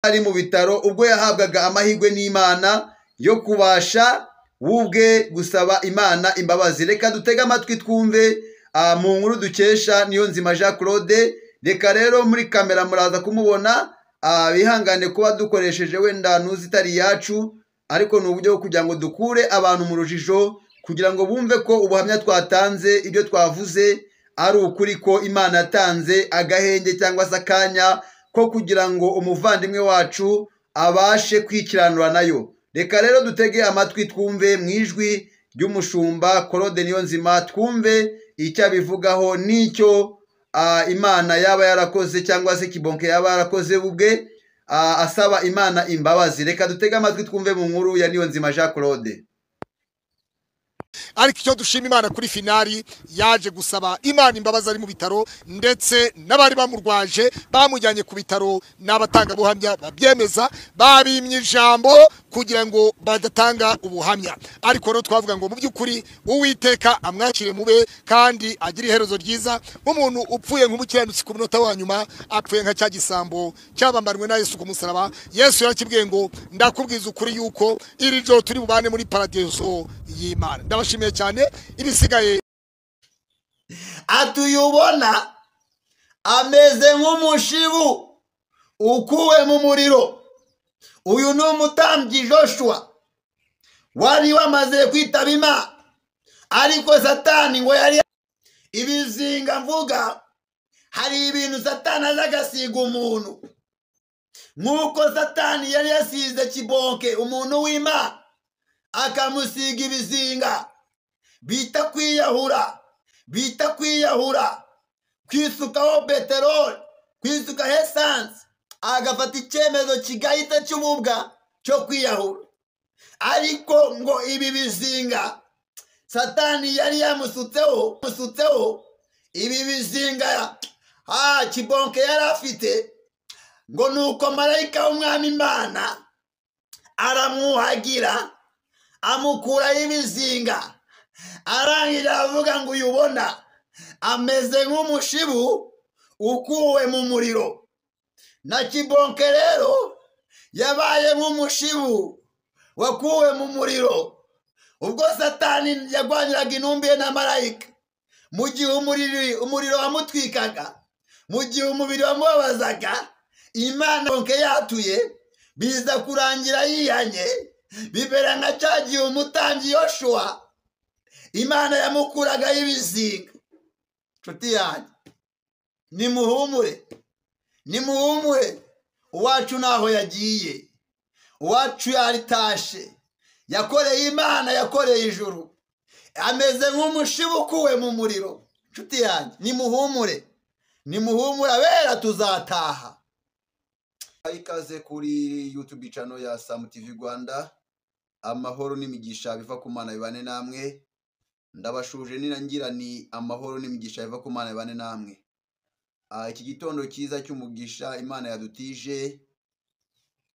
ari mu bitaro ubwo yahabwaga amahirwe n'Imana yo kubasha wubwe gusaba Imana imbabazi. Reka dutege amatwi twumve mu nkuru dukesha Niyonzima Jean Claude. Reka rero muri kamera muraza kumubona, bihangane kuba dukoresheje wenda ntuzi itari yacu, ariko ni uburyo bwo kugira ngo dukure abantu mu rujijo, kugira ngo bumve ko ubuhamya twatanze, ibyo twavuze ari ukuri, ko Imana yatanze agahenge cyangwa se akanya ko kugira ngo umuvandimwe wacu abashe kwikiranura nayo. Reka rero dutege amatwi twumve mu ijwi ry'umushumba Claude Niyonzima, twumve icyo abivugaho n'icyo Imana yaba yarakoze cyangwa se Kibonke yaba yarakoze ubwe, asaba Imana imbabazi. Reka dutege amatwi twumve mu nkuru ya Niyonzima Jean Claude. Ariko icyo dushima Imana kuri finali yaje gusaba Imana imbabazi ari mu bitaro, ndetse n'abari bamurwaje bamujyanye ku bitaro n'abatanga buhamya babyemeza, babimye ijambo kugira ngo badatanga ubuhamya. Ariko rero twavuga ngo mu by'ukuri Uwiteka amwakire mube kandi agira iherezo ryiza, nk'umuntu upfuye nk'umukiranutsi ku munota wa nyuma, apfuye nka cya gisambo cyabambarwe na Yesu ku musaraba. Yesu yarakibwiye ngo ndakubwiza ukuri yuko iri joro turi bubane muri paradiso y'Imana. Ndabashimiye cyane. Ibisigaye atuyubona ameze nk'umushibu ukuwe mu muriro. Uyu ni umutambyi Joshua wari wamaze kwitaba Imana, ariko Satani ngo yari ibizinga mvuga, hari ibintu Satani aza agasiga umuntu, nk'uko Satani yari yasize Kibonke umuntu w'Imana akamusiga ibizinga bita kwiyahura, kwisukaho peteroli, kwisukaho esanse, agafata icyemezo kigahita cy'ububwa cyo kwiyahura. Ariko ngo ibi bizinga Satani yari yamusutseho ibi bizinga Kibonke yari afite, ngo nuko marayika w'Umwami Imana aramwuhagira amukuraho ibizinga, arangira avuga ngo uyubona ameze nk'umushibu ukuwe mu muriro. Na Kibonke rero yabaye nk'umushibu wakuwe mu muriro ubwo Satani yagwaniraga intumbi na marayika, mu gihe umuriro wamutwikaga, mu gihe umubiri wamubabazaga. Imana Kibonke yatuye biza kurangira yihanye, bibera nka cya gihe umutambyi Yoshua Imana yamukuragaho ibizinga. Nshuti yanjye, nimuhumure, uwacu naho yagiye, uwacu yaritashe, yakoreye Imana, yakoreye ijuru, ameze nk'umushibu ukuwe mu muriro. Nshuti yanjye, nimuhumure abera tuzataha. Ikaze kuri YouTube channel ya Sam TV Rwanda. Amahoro n'imigisha biva ku Mana bibane namwe. Ndabashuje ninangira ni amahoro n'imigisha biva ku Mana bibane namwe. Iki gitondo cyiza cy'umugisha Imana yadutije,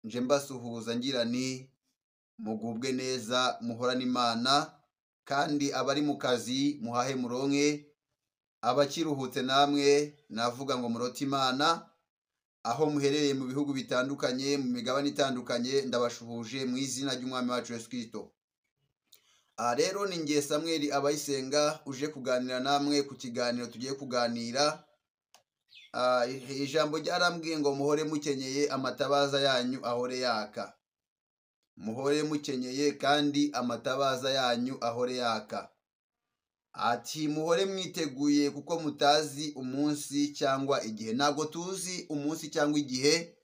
nje mbasuhuza ngira ni mugubwe neza, muhorana Imana, kandi abari mu kazi muhahe muronke, abakiruhutse namwe navuga ngo murote Imana. Aho muherereye mu bihugu bitandukanye, mu migabane itandukanye, ndabashuhuje mu izina ry'Umwami wacu Yesu Kristo. Rero ni ngiye Samuel Abayisenga uje kuganira namwe ku kiganiro tugiye kuganira. Ijambo ryarambwiye ngo muhore mukenyeye, amatabaza yanyu ahore yaka. Muhore mukenyeye kandi amatabaza yanyu ahore yaka. Ati muhore mwiteguye kuko mutazi umunsi cyangwa igihe. Ntago tuzi umunsi cyangwa igihe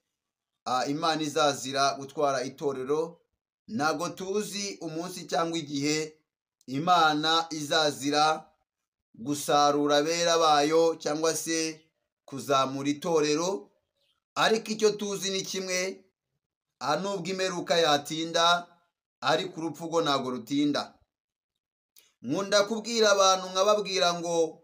Imana izazira gutwara itorero. Ntago tuzi umunsi cyangwa igihe Imana izazira gusarura abera bayo cyangwa se kuzamura itorero. Ariko icyo tuzi ni kimwe, nubwo imperuka yatinda, ariko urupfu rwo ntago rutinda. Nkunda kubwira abantu nkababwira ngo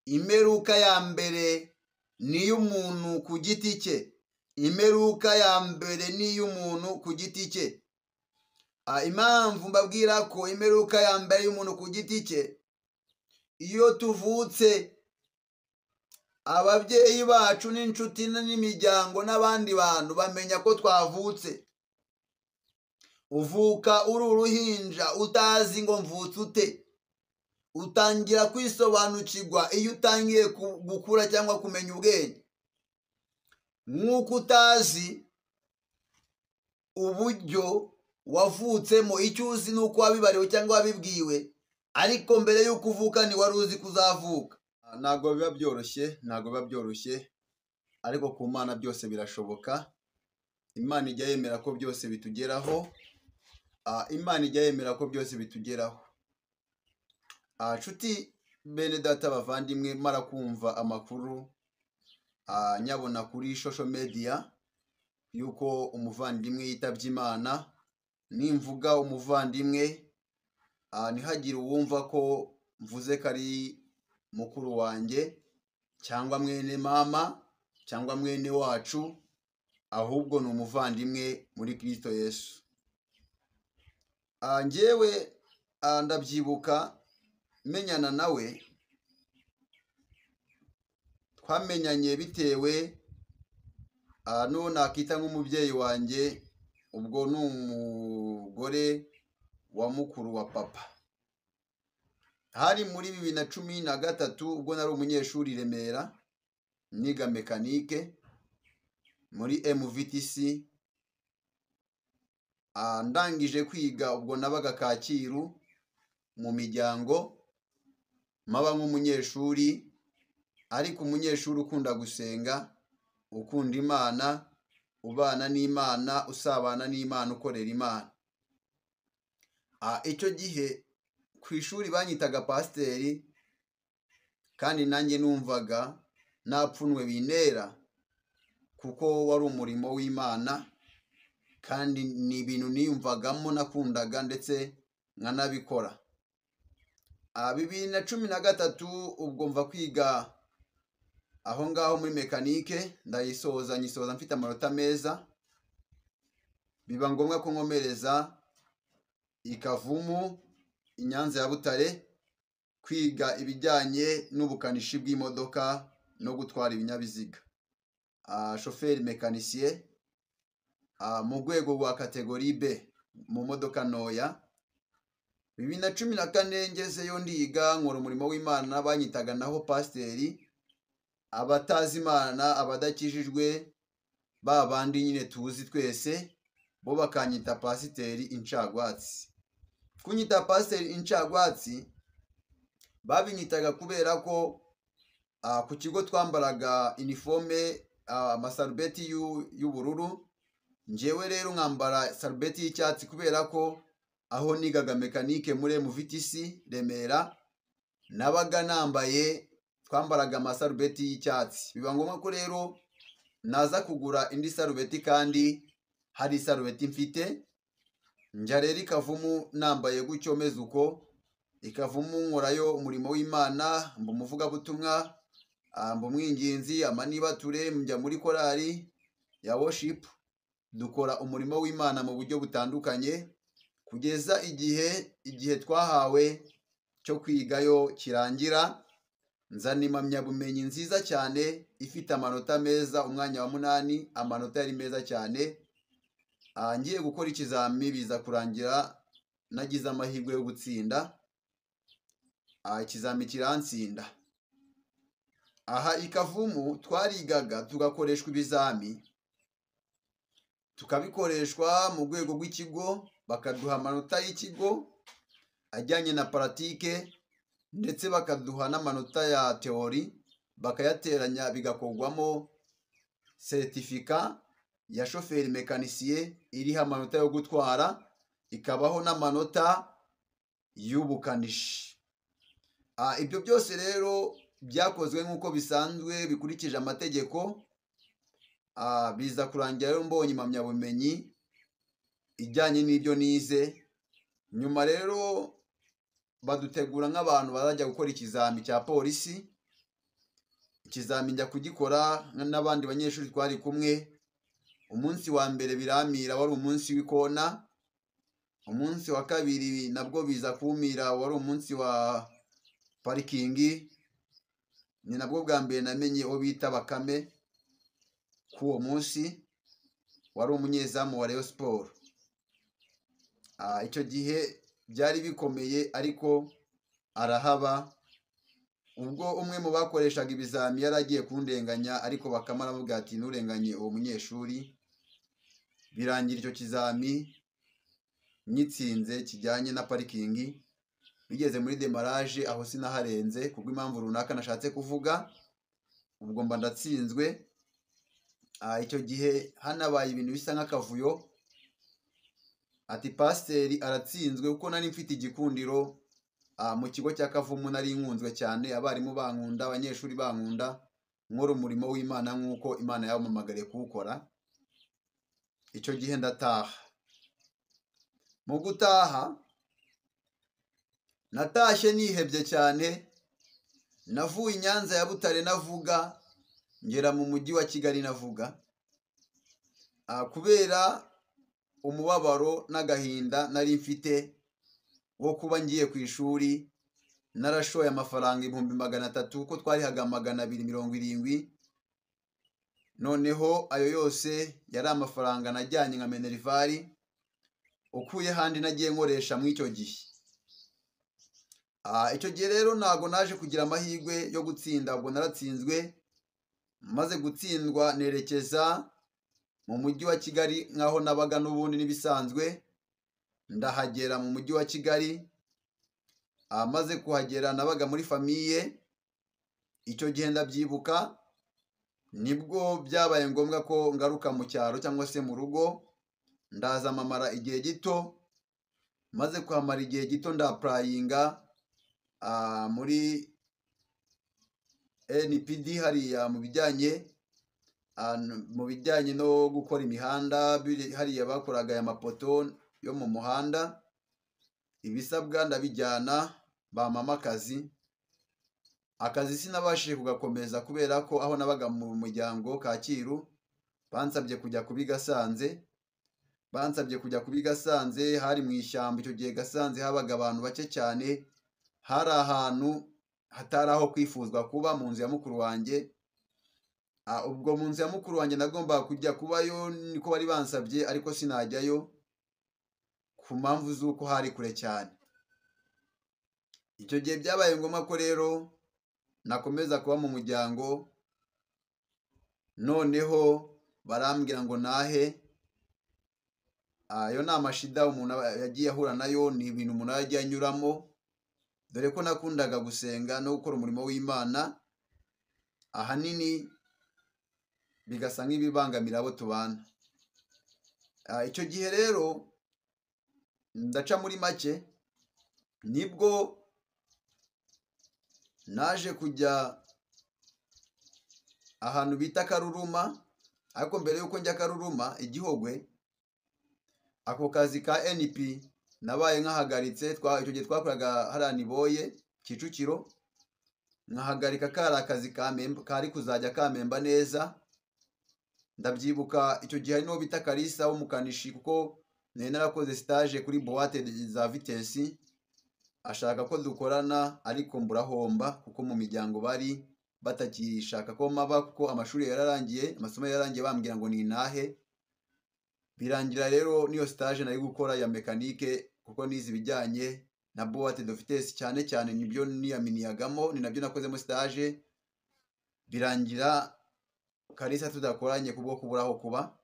imperuka ya mbere ni iy'umuntu ku giti cye. Imperuka ya mbere ni iy'umuntu ku giti cye. Impamvu mbabwira ko imperuka ya mbere y'umuntu ku giti cye, iyo tuvutse ababyeyi bacu n'inshuti n'imiryango n'abandi bantu bamenya ko twavutse. Uvuka uri uruhinja utazi ngo mvutse ute. Utangira kwisobanukirwa iyo utangiye gukura cyangwa kumenya ubwenge. Nk'uko utazi uburyo wavutsemo, icyo uzi ni uko wabibariwe cyangwa wabibwiwe, ariko mbere y'uko uvuka ntiwari uzi kuzavuka. Ntabwo biba byoroshye, ariko ku Mana byose birashoboka. Imana ijya yemera ko byose bitugeraho. Nshuti bene data bavandimwe, mara kumva amakuru nyabona kuri social media yuko umuvandimwe yitabye Imana. Nimvuga umuvandimwe ntihagire uwumva ko mvuze ko ari mukuru wanjye cyangwa mwene mama cyangwa mwene wacu, ahubwo ni umuvandimwe muri Kristo Yesu. Njyewe ndabyibuka menyana nawe, twamenyanye bitewe n'uwo nakita nk'umubyeyi wanjye, ubwo ni umugore wa mukuru wa papa. Hari muri 2013 ubwo nari umunyeshuri i Remera niga mekanike muri MVTC. Ndangije kwiga ubwo nabaga Kacyiru mu miryango, maba nk'umunyeshuri, ariko umunyeshuri ukunda gusenga, ukunda Imana, ubana n'Imana, usabana n'Imana, ukorera Imana. Icyo gihe ku ishuri banyitaga pasiteri, kandi nanjye numvaga nta pfunwe bintera, kuko wari umurimo w'Imana kandi ni ibintu niyumvagamo, nakundaga ndetse nkanabikora. 2013 ubwo mva kwiga aho ngaho muri mekanike, nyisoza mfite amanota meza. Biba ngombwa ko nkomereza i Kavumu i Nyanza ya Butare kwiga ibijyanye n'ubukanishi bw'imodoka no gutwara ibinyabiziga, shoferi mekanisiye, mu rwego rwa kategori B mu modoka ntoya. 2014 ngezeyo ndiga, nkora umurimo w'Imana, banyitaga naho pasiteri. Abatazi Imana, abadakijijwe, ba bandi nyine tuzi twese, bo bakanyita pasiteri incagwatsi. Kunyita pasiteri incagwatsi babinyitaga kubera ko ku kigo twambaraga uniforme, amasarubeti y'ubururu. Njyewe rero nkambara sarubeti y'icyatsi kubera ko aho nigaga mekanike muri MVTC Remera nabaga nambaye, twambaraga amasarubeti y'icyatsi. Biba ngombwa ko rero naza kugura indi sarubeti kandi hari isarubeti mfite. Njya rero i Kavumu nambaye gutyo, meze uko. I Kavumu nkorayo umurimo w'Imana, mba umuvugabutumwa, mba umwinginzi, amanibature, njya muri korali ya worship. Dukora umurimo w'Imana mu buryo butandukanye kugeza igihe twahawe cyo kwigayo kirangira. Nzana impamyabumenyi nziza cyane ifite amanota meza, umwanya wa 8, amanota yari meza cyane. Ngiye gukora ikizami biza kurangira nagize amahirwe yo gutsinda. Ikizami kirantsinda. Aha i Kavumu twarigaga tugakoreshwa ibizami, tukabikoreshwa mu rwego rw'ikigo, bakaduha amanota y'ikigo ajyanye na paratike, ndetse bakaduha n'amanota ya teori, bakayateranya bigakorwamo seritifika ya shoferi mekanisiye iriho amanota yo gutwara, ikabaho n'amanota y'ubukanishi. Ibyo byose rero byakozwe nk'uko bisanzwe bikurikije amategeko. Biza kurangira rero mbonye impamyabumenyi ijyanye n'ibyo nize. Nyuma rero badutegura nk'abantu bazajya gukora ikizami cya polisi. Ikizami njya kugikora n'abandi banyeshuri twari kumwe. Umunsi wa mbere biramira, wari umunsi w'ikona. Umunsi wa kabiri nabwo biza kumira, wari umunsi wa parikingi. ni nabwo bwa mbere namenye uwo bita Bakame k'uwo munsi wari umunyezamu wa Rayon Sport. Icyo gihe byari bikomeye ariko arahaba, ubwo umwe mu bakoreshaga ibizami yari agiye kundenganya ariko Bakame aravuga ati nturenganye uwo munyeshuri. Birangira icyo kizami nyitsinze kijyanye na parikingi. Bigeze muri demarage aho sinaharenze kubw'impamvu runaka nashatse kuvuga, ubwo mba ndatsinzwe. Icyo gihe hanabaye ibintu bisa nk'akavuyo, ati pasiteri aratsinzwe kuko nari mfite igikundiro mu kigo cya Kavumu, nari nkunzwe cyane, abarimu bankunda, abanyeshuri bankunda, nkora umurimo w'Imana nk'uko Imana yampamagariye kuwukora. Icyo gihe ndataha. Mu gutaha natashye nihebye cyane, navuye i Nyanza ya Butare navuga, ngera mu mujyi wa Kigali navuga, kubera umubabaro n'agahinda nari mfite wo kuba ngiye ku ishuri narashoye amafaranga 300,000 kuko twarihaga 270. Noneho ayo yose yari amafaranga najyanye nka Minervari, ukuye handi nagiye nkoresha mu icyo gihe. Icyo gihe rero ntago naje kugira amahirwe yo gutsinda, ubwo naratsinzwe. Maze gutsindwa nerekeza mu mujyi wa Kigali nkaho nabaga n'ubundi nibisanzwe. Ndahagera mu mujyi wa Kigali, maze kuhagera nabaga muri famiye. Icyo gihe ndabyibuka, nibwo byabaye ngombwa ko ngaruka mu cyaro cyangwa se mu rugo. Ndaza mamara igihe gito, maze kuhamara igihe gito ndapurayinga muri NPD hariya mu bijyanye no gukora imihanda. Hariya bakoraga aya mapoto yo mu muhanda, ibisabwa ndabijyana, bamama akazi sinabashije kugakomeza kubera ko aho nabaga mu muryango Kacyiru bansabye kujya kubi Gasanze, hari mu ishyamba. Icyo gihe Gasanze habaga abantu bake cyane, hari ahantu hatari aho kwifuzwa kuba, mu nzu ya mukuru wanjye. Ubwo mu nzu ya mukuru wanjye nagombaga kujya kubayo, niko bari bansabye, ariko sinajyayo ku mpamvu z'uko hari kure cyane. Icyo gihe byabaye ngombwa ko rero nakomeza kuba mu muryango. Noneho barambwira ngo nahe. Ayo ni amashida umuntu yagiye ahura nayo, ni ibintu umuntu yagiye anyuramo, dore ko nakundaga gusenga no gukora umurimo w'Imana, ahanini bigasa nk'ibibangamira abo tubana. Icyo gihe rero ndaca muri make, nibwo naje kujya ahantu bita Karuruma. Ariko mbere yuko njya Karuruma Igihogwe, ako kazi ka NP nabaye nkahagaritse. Icyo gihe twakoraga hariya Niboye Kicukiro, nkahagarika kari akazi kari kuzajya kamemba neza. Ndabyibuka icyo gihe hari n'uwo bita Kalisa w'umukanishi, kuko nari narakoze stage kuri boîte za vitesi, ashaka ko dukorana ariko mburahomba kuko mu miryango bari batakishaka ko maba, kuko amashuri yararangiye, amasomo yararangiye, bambwira ngo nintahe. Birangira rero niyo stage nari gukora ya mekanike, kuko nizi bijyanye na boîte de vitesse cyane cyane, nibyo niyaminiyagamo, ni nabyo nakozemo stage. Birangira Kalisa tudakoranye kubwo kuburaho kuba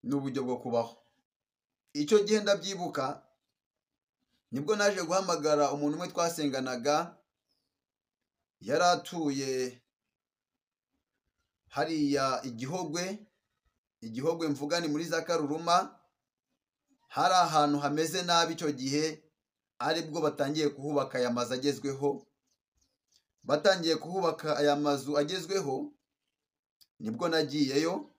n'uburyo bwo kubaho. Icyo gihe ndabyibuka, nibwo naje guhamagara umuntu umwe twasenganaga, yari atuye hariya Igihogwe mvuga ni muri za Karuruma. Hari ahantu hameze nabi icyo gihe, aribwo batangiye kuhubaka aya mazu agezweho. Batangiye kuhubaka aya mazu agezweho, nibwo nagiyeyo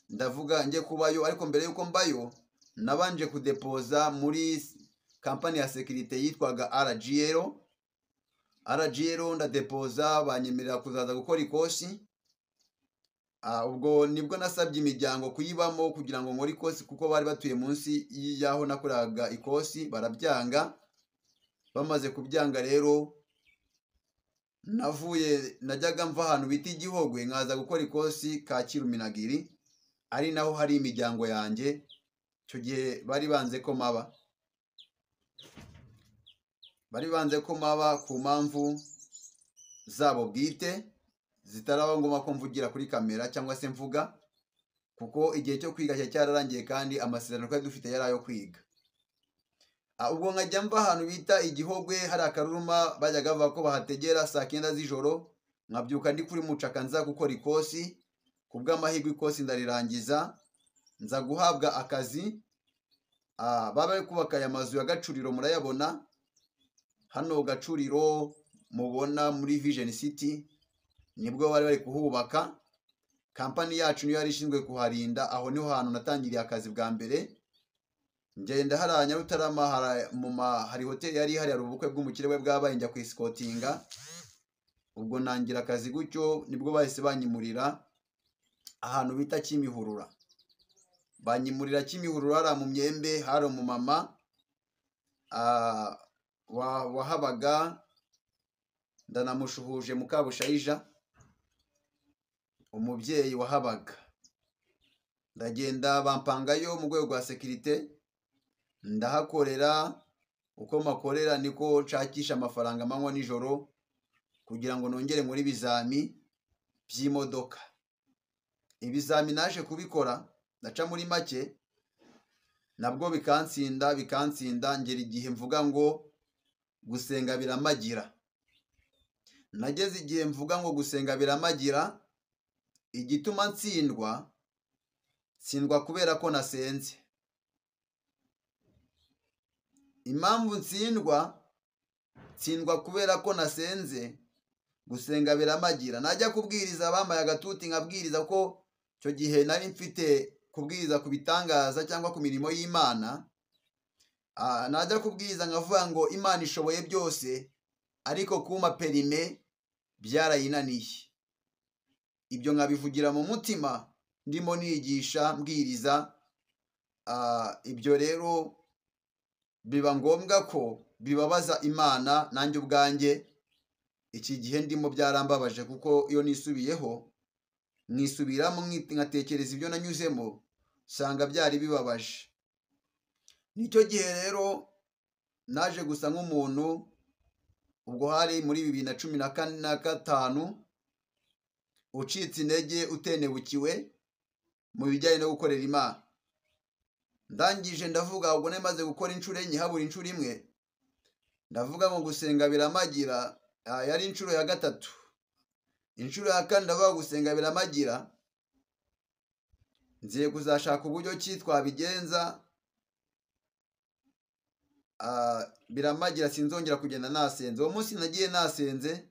ndavuga njye kubayo. Ariko mbere yuko mbayo, nabanje kudepoza muri kampani ya sekirite yitwaga RGL. Ndadepoza, banyemerera kuzaza gukora ikosi. Ubwo nibwo nasabye imiryango kuyibamo kugira ngo nkore ikosi, kuko bari batuye munsi y'aho nakoraga ikosi, barabyanga. Bamaze kubyanga rero najyaga mva ahantu bita Igihogwe nkaza gukora ikosi Kacyiru Minagiri, ari naho hari imiryango yanjye. Icyo gihe bari banze ko maba ku mpamvu zabo bwite, zitaraba ngombwa ko mvugira kuri kamera cyangwa se mvuga, kuko igihe cyo kwiga cyararangiye kandi amasezerano twari dufite yari ayo kwiga. Ubwo nkajya mva ahantu bita Igihogwe, hari akaruruma bajyaga bavuga ko bahategera saa 9 z'ijoro, nkabyuka ndi kuri Mucaka nza gukora ikosi. Ku bw'amahirwe ikosi ndarirangiza, nza guhabwa akazi. Baba kubaka aya mazu ya Gacuriro, murayabona hano Gacuriro mubona muri Vision City, nibwo bari kuhubaka. Kampani yacu niyo yari ishinzwe kuharinda. Aho niho hantu natangiriye akazi bwa mbere. Ngenda hari Nyarutarama, hari hoteli yari hari ubukwe bw'umukire we bwabaye, njya kwisikotinga. Ubwo nangira akazi gutyo, nibwo bahise banyimurira ahantu bita Kimihurura. Banyimurira Kimihurura hari mu Myembe, hari umumama wahabaga, ndanamushuhuje Mukabushayija, umubyeyi wahabaga. Ndagenda bampangayo mu rwego rwa sekirite, ndahakorera. Uko makorera niko nshakisha amafaranga amanywa nijoro kugira ngo nongere muri bizami by'imodoka. Ibizami naje kubikora ndaca muri make, nabwo bikansinda ngera igihe mvuga ngo gusenga biramagira. Nageze igihe mvuga ngo gusenga biramagira. Igituma ntsindwa kubera ko nasenze. Impamvu ntsindwa kubera ko nasenze. Gusenga biramagira. Najya kubwiriza bambaye agatuti nkabwiriza ko icyo gihe nari mfite kubwiriza ku bitangaza cyangwa ku mirimo y'Imana. Najya kubwiriza nkavuga ngo Imana ishoboye byose, ariko kuma perime byarayinaniye. Ibyo nkabivugira mu mutima ndimo nigisha mbwiriza. Ibyo rero biba ngombwa ko bibabaza Imana. Nanjye ubwanjye iki gihe ndimo byarambabaje, kuko iyo nisubiyeho mwisubiramo nkatekereza ibyo nanyuzemo, usanga byari bibabaje. Nicyo gihe rero naje gusa nk'umuntu. Ubwo hari muri 2015 ucitse intege, utenebukiwe mu bijyanye no gukorera Imana. Ndangije ndavuga, ubwo nemaze gukora inshuro enye habura inshuro imwe, ndavuga ngo gusenga biramagira. Yari inshuro ya gatatu. Inshuro ya kane ndavuga gusenga biramagira, nziye kuzashaka uburyo ki twabigenza. Biramagira sinzongera kugenda nasenze. Uwo munsi nagiye nasenze,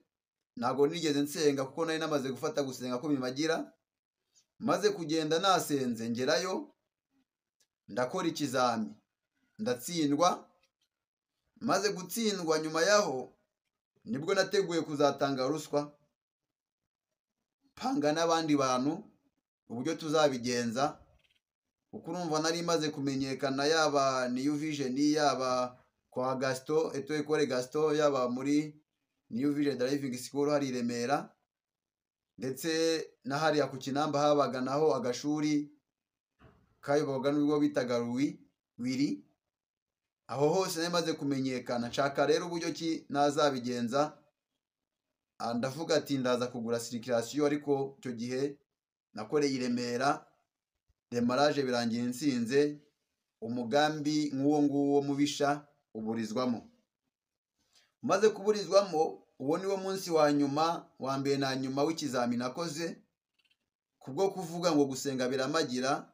ntabwo nigeze nsenga kuko nari namaze gufata gusenga ko bimagira. Maze kugenda nasenze, ngerayo ndakora ikizami, ndatsindwa. Maze gutsindwa, nyuma yaho nibwo nateguye kuzatanga ruswa, panga n'abandi bantu uburyo tuzabigenza, kuko urumva nari maze kumenyekana, yaba New Vision, yaba kwa Gaston, Etoile Gaston, yaba muri New Vision Driving School hari i Remera, ndetse na hariya ku Kinamba habaga naho agashuri kayoborwaga n'ubwo bitaga Wiri. Aho hose nari maze kumenyekana. Nshaka rero uburyo ki nazabigenza. Ndavuga ati ndaza kugura circulation, ariko icyo gihe nakoreye i Remera, demarage birangira insinze. Umugambi nk'uwo nguwo mubisha uburizwamo. Maze kuburizwamo, uwo niwo munsi wa nyuma, wa mbere na nyuma w'ikizami nakoze, kubwo kuvuga ngo gusenga biramagira,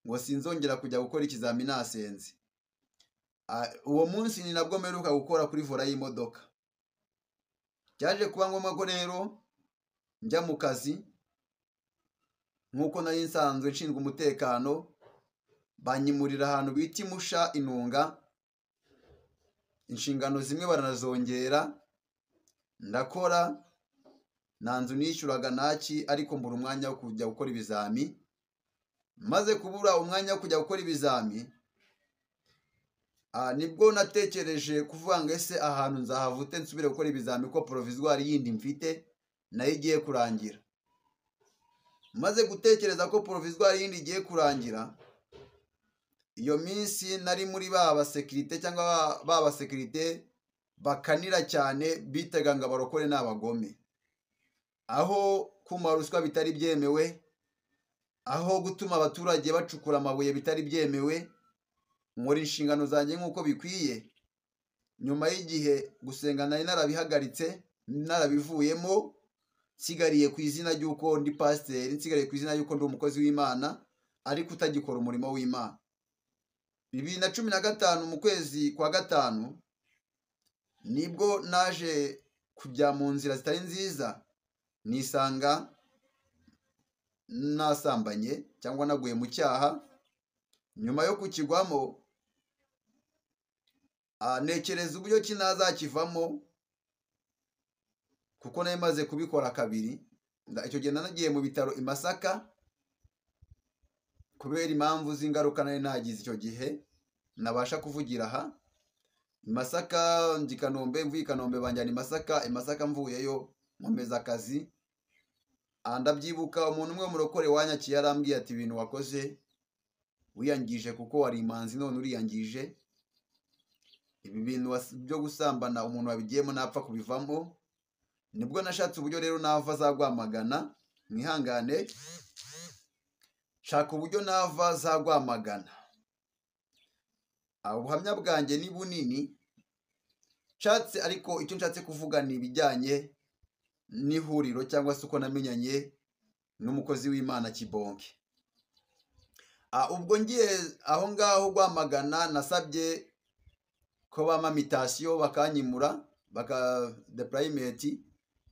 ngo sinzongera kujya gukora ikizami nasenze. Uwo munsi ni nabwo mperuka gukora kuri vola y'imodoka. Byaje kuba ngombwa ko rero njya mu kazi, nk'uko nari nsanzwe nshinzwe umutekano. Banyimurira ahantu bita Musha Intunga. Inshingano zimwe baranazongera, ndakora. Nta nzu nishyuraga naki, ariko mbura umwanya wo kujya gukora ibizami. Maze kubura umwanya wo kujya gukora ibizami, nibwo natekereje kuvuga ngo ese ahantu nzahavute nsubire gukora ibizami ko provisoire yindi mfite nayo igiye kurangira. Maze gutekereza ko provisoire yindi igiye kurangira, iyo minsi nari muri ba basekirite cyangwa ba basekirite bakanira cyane bitaga ngo abarokore n'abagome, aho kuma ruswa bitari byemewe, aho gutuma abaturage bacukura amabuye bitari byemewe, nkora inshingano zanjye nk'uko bikwiye. Nyuma y'igihe gusenga nari narabihagaritse, narabivuyemo, nsigariye ku izina ry'uko ndi pasiteri, nsigariye ku izina y'uko ndi umukozi w'Imana, ariko utagikora umurimo w'Imana. 2015 mu kwezi kwa gatanu nibwo naje kujya mu nzira zitari nziza, nisanga nasambanye cyangwa naguye mu cyaha. Nyuma yo kukigwamo, nekereza uburyo ki nazakivamo, kuko nari maze kubikora kabiri. Icyo gihe nanagiye mu bitaro i Masaka kubera impamvu z'ingaruka nari nagize icyo gihe nabasha kuvugira aha. I Masaka ndi Kanombe, mvuye i Kanombe banjyana i Masaka, i Masaka mvuyeyo nkomeza akazi. Ndabyibuka umuntu umwe murokore wanyakiye arambwiye ati ibintu wakoze wiyangije kuko wari imanzi none uriyangije. Ibi bintu byo gusambana umuntu wabigiyemo napfa kubivamo. Nibwo nashatse uburyo rero nava za Rwamagana, mwihangane, shaka uburyo nava za Rwamagana. Ubuhamya bwanjye ni bunini nshatse, ariko icyo nshatse kuvuga ni ibijyanye n'ihuriro cyangwa se uko namenyanye n'umukozi w'Imana Kibonke. Ubwo ngiye aho ngaho Rwamagana nasabye ko bampa mutation bakanyimura baka deployment,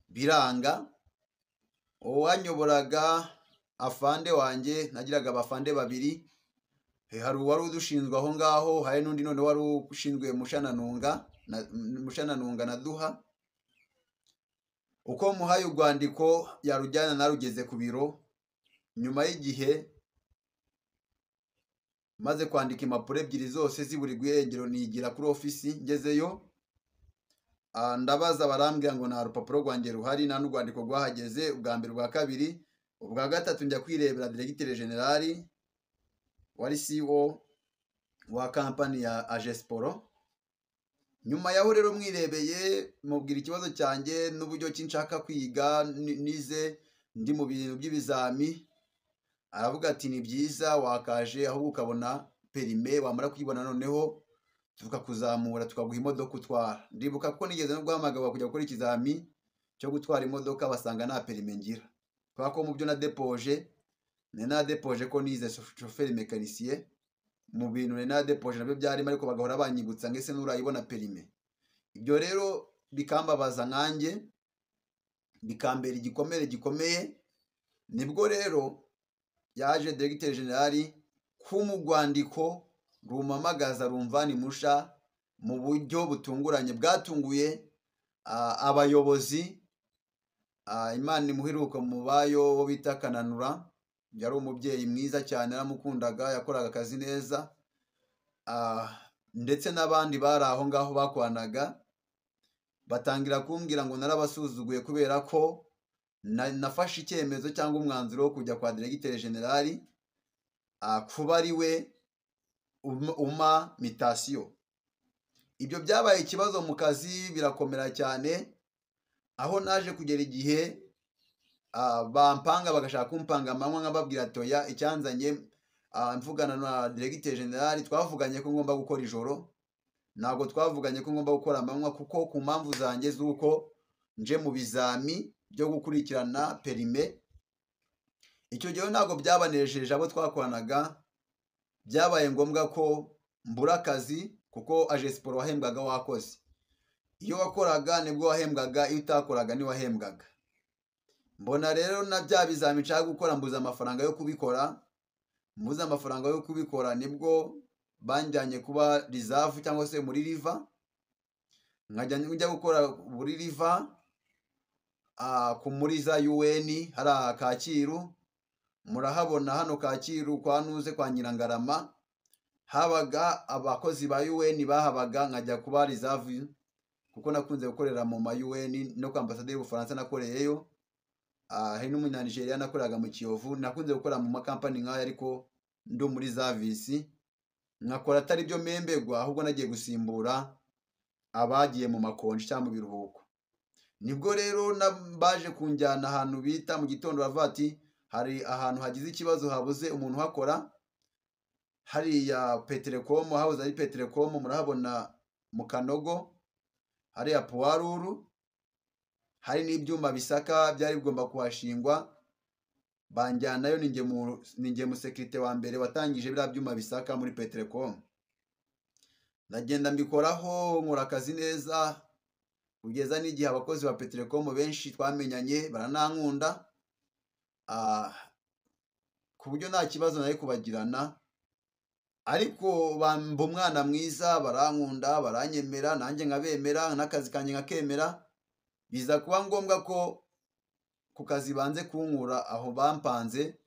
biranga. Uwanyoboraga afande wanjye, nagiraga abafande babiri, hari uwari udushinzwe aho ngaho, hari n'undi none wari ushinzwe Mushananunga na Duha. Uko muhaye urwandiko yarujyana narugeze ku biro. Nyuma y'igihe maze kwandika impapuro ebyiri zose ziburi rwengero, nigira kuri ofisi. Ngezeyo ndabaza, barambwira ngo nta rupapuro rwanjye ruhari, nta n'urwandiko rwahageze. Ubwa mbere, ubwa kabiri, ubwa gatatu njya kwirebera Directeur General wari CEO wa kampani ya Agesporo. Nyuma yaho rero mwirebeye, mubwira ikibazo cyanjye n'uburyo ki nshaka kwiga, nize ndi mu bintu by'ibizami. Aravuga ati ni byiza wakaje ahubwo ukabona perime, wamara kuyibona noneho tukakuzamura tukaguha imodoka utwara. Ndibuka ko nigeze no guhamagara kujya gukora ikizami cyo gutwara imodoka, basanga nta perime ngira, kubera ko mu byo nadepoje ko nize chauffeur mécanicien. Mu bintu nadepoje nabyo byarimo, ariko bagahora banyibutsa ngese nurayibona perime. Ibyo rero bikambabaza nkanjye, bikambera igikomere gikomeye. Nibwo rero yaje Directeur General kumugwandiko rumamagaza rumvani musha mu buryo butunguranye, bwatunguye abayobozi. Imana imuheruka mu bayo bo bita Kananura, yari umubyeyi mwiza cyane, aramukundaga, yakoraga akazi neza. Ndetse n'abandi bari aho ngaho bakwanaga batangira kumbwira ngo narabasuzuguye kubera ko nafashe icyemezo cyangwa umwanzuro wo kujya kwa Directeur General kuba ari we uma mutation. Ibyo byabaye ikibazo mu kazi, birakomera cyane, aho naje kugera igihe bampanga bagashaka kumpanga amanywa, nkababwira atoya icyanzanye mvugana na Directeur General. Twavuganye ko ngomba gukora ijoro, ntabwo twavuganye ko ngomba gukora amanywa, kuko ku mpamvu zanjye z'uko nje mu bizami byo gukurikirana perime. Icyo gihe ntabwo byabanejeje abo twakoranaga, byabaye ngombwa ko mbura akazi, kuko Agesporo wahembwaga wakoze. Iyo wakoraga nibwo wahembwaga, iyo utakoraga ntiwahembwaga. Mbona rero na bya bizami nshaka gukora mbuza amafaranga yo kubikora. Mbuza amafaranga yo kubikora nibwo banjyanye kuba reserve cyangwa se muri river. Njya gukora muri river muri za UN hari Kacyiru, murahabona hano Kacyiru kwa Nuze kwa Nyirangarama. habaga abakozi ba UN bahabaga nkajya kuba reserve, kuko nakunze gukorera mu ma UN no kwa ambasade y'Ubufaransa nakoreyeyo. Hari n'umunyanigeriya nakoraga mu Kiyovu. Nakunze gukora mu makampani nk'aya ariko ndo muri service, nkakora atari byo membegwa, ahubwo nagiye gusimbura abagiye mu makonji cyangwa mu biruhuko. Nibwo rero baje kunjyana ahantu bita mu gitondo, bavuga ati hari ahantu hagize ikibazo, habuze umuntu uhakora hariya Petelecom, hahoze ari Petelecom, murahabona mu Kanogo hariya Puwaruru, hari n'ibyuma bisaka byari bigomba kuhashingwa. Banjyanayo, ninjye mu sekirite wa mbere watangije biriya byuma bisaka muri Petelecom. Ndagenda mbikoraho, nkora akazi neza, kugeza n'igihe abakozi ba Petelecom benshi twamenyanye baranankunda, ku buryo nta kibazo nari kubagirana. Ariko bamba umwana mwiza, barankunda, baranyemera, nanjye nkabemera, n'akazi kanjye nkakemera. Biza kuba ngombwa ko ku kazi banze kunkura aho bampanze,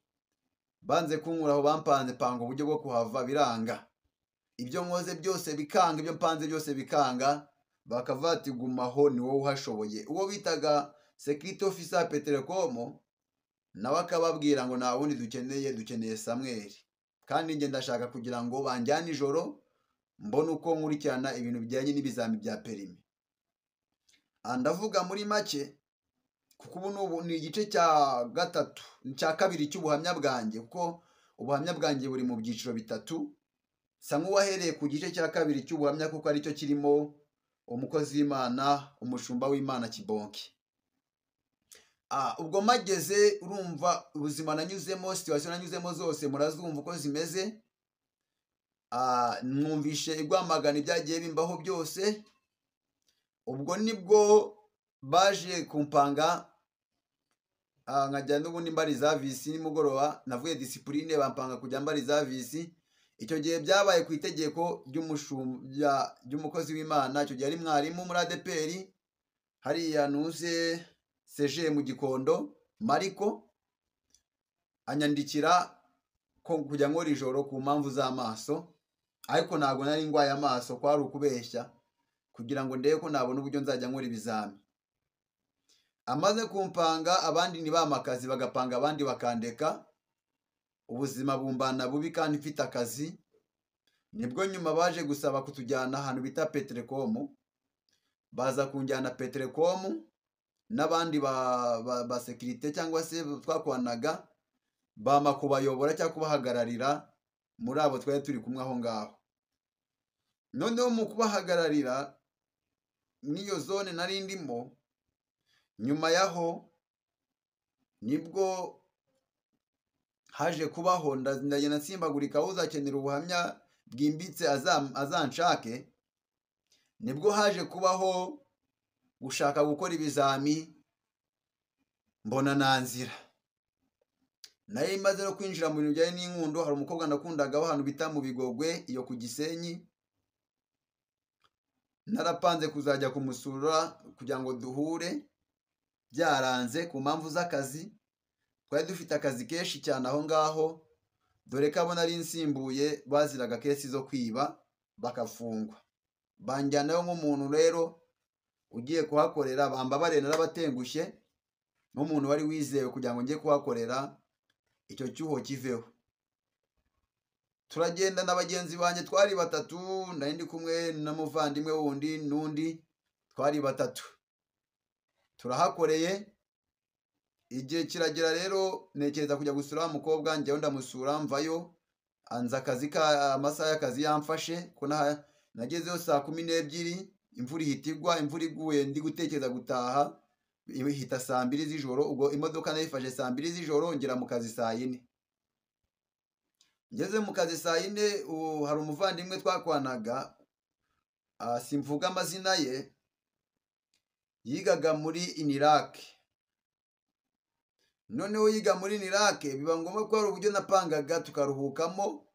panga uburyo bwo kuhava, biranga. Ibyo nkoze byose bikanga, ibyo mpanze byose bikanga. Bakavuga ati gumaho, ni wowe uhashoboye. Uwo bitaga security officer Petelecom nawe akababwira ngo nta wundi dukeneye Samuel, kandi njye ndashaka kugira ngo banjyane ijoro mbone uko nkurikirana ibintu bijyanye n'ibizami bya perimi. Ndavuga muri make, kuko ubu ni igice cya kabiri cy'ubuhamya bwanjye, kuko ubuhamya bwanjye buri mu byiciro bitatu. Sa nk'uwahereye ku gice cya kabiri cy'ubuhamya, kuko aricyo kirimo umukozi w'Imana, umushumba w'Imana Kibonke. Ubwo mageze, urumva ubuzima nanyuzemo, situation nanyuzemo zose murazumva uko zimeze. Mwumvishe igwamagana ibyagiye bimbaho byose. Ubwo nibwo baje kumpanga, nkajya n'ubundi mba reservice. Nimugoroba navuye discipline, bampanga kujya mba reservice. Icyo gihe byabaye ku itegeko ry'umukozi w'Imana. Icyo gihe ari mwarimu muri ADPR hariya nuze CG mu Gikondo, Mariko, anyandikira ko kujya nkora ijoro ku mpamvu z'amaso. Ariko ntabwo nari ndwaye amaso, kwari ukubeshya kugira ngo ndebe ko nabona uburyo nzajya nkora ibizami. Amaze kumpanga, abandi nibamakazi bagapanga, abandi bakandeka. Ubuzima bumbana bubi kandi mfite akazi. Nibwo nyuma baje gusaba kutujyana ahantu bita Petelecom. Baza kunjyana Petelecom n'abandi ba sekirite cyangwa se twakwanaga, bama kubayobora cyangwa kubahagararira muri abo twari turi kumwe aho ngaho. Noneho mu kubahagararira n'iyo zone nari ndimo, nyuma yaho nibwo haje kubaho, ndagenda nsimbagurika, uzakenera ubuhamya bwimbitse azanshake. Nibwo haje kubaho gushaka gukora ibizami, mbona nanzira. Nari maze no kwinjira mu bintu bijyanye n'inkundo. Hari umukobwa nakundagaho ahantu bita mu Bigogwe, iyo ku Gisenyi. Narapanze kuzajya kumusura kugira ngo duhure, byaranze ku mpamvu z'akazi. Twari dufite akazi kenshi cyane aho ngaho, dore ko abo nari nsimbuye baziraga kesi zo kwiba bakafungwa. Banjyanayo nk'umuntu rero ugiye kuhakorera, bambabare narabatengushye nk'umuntu wari wizewe kugira ngo njye kuhakorera icyo cyuho kiveho. Turagenda na bagenzi banjye, twari batatu. Nari ndi kumwe n'umuvandimwe wundi n'undi, twari batatu. Turahakoreye, igihe kiragera rero ntekereza kujya gusura wa mukobwa. Njyewe ndamusura, mvayo, anza amasaha y'akazi yamfashe, ko nagezeho saa 12, imvura ihita igwa. Imvura iguye ndi gutekereza gutaha, ihita saa 2 z'ijoro. Ubwo imodoka nayifashe saa 2 z'ijoro, ngera mu kazi saa 4. Ngeze mu kazi saa 4, hari umuvandimwe twakwanaga, simvuga amazina ye, yigaga muri Inirac. Noneho yiga muri Inirac, biba ngombwa ko hari uburyo napangaga tukaruhukamo,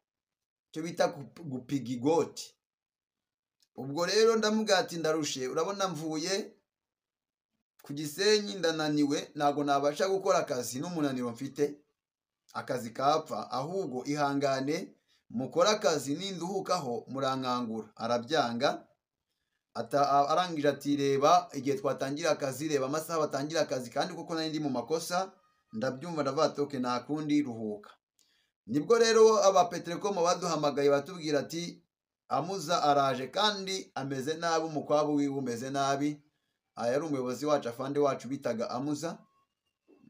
cyo bita gupiga igoti. Ubwo rero ndamubwira ati ndarushe, urabona mvuye ku Gisenyi ndananiwe, ntago nabasha gukora akazi n'umunaniro mfite, akazi kapfa. Ahubwo ihangane mukora akazi ninduhukaho murankangura. Arabyanga. Arangije ati reba igihe twatangira akazi, reba amasaha batangira akazi, kandi kuko nari ndi mu makosa ndabyumva, ndavuga ati okay, nta kundi, ruhuka. Nibwo rero aba Petrocom baduhamagaye batubwira ati Amuza araje kandi ameze nabi, umukwabu wiwe umeze nabi. Yari umuyobozi wacu, afande wacu bitaga Amuza.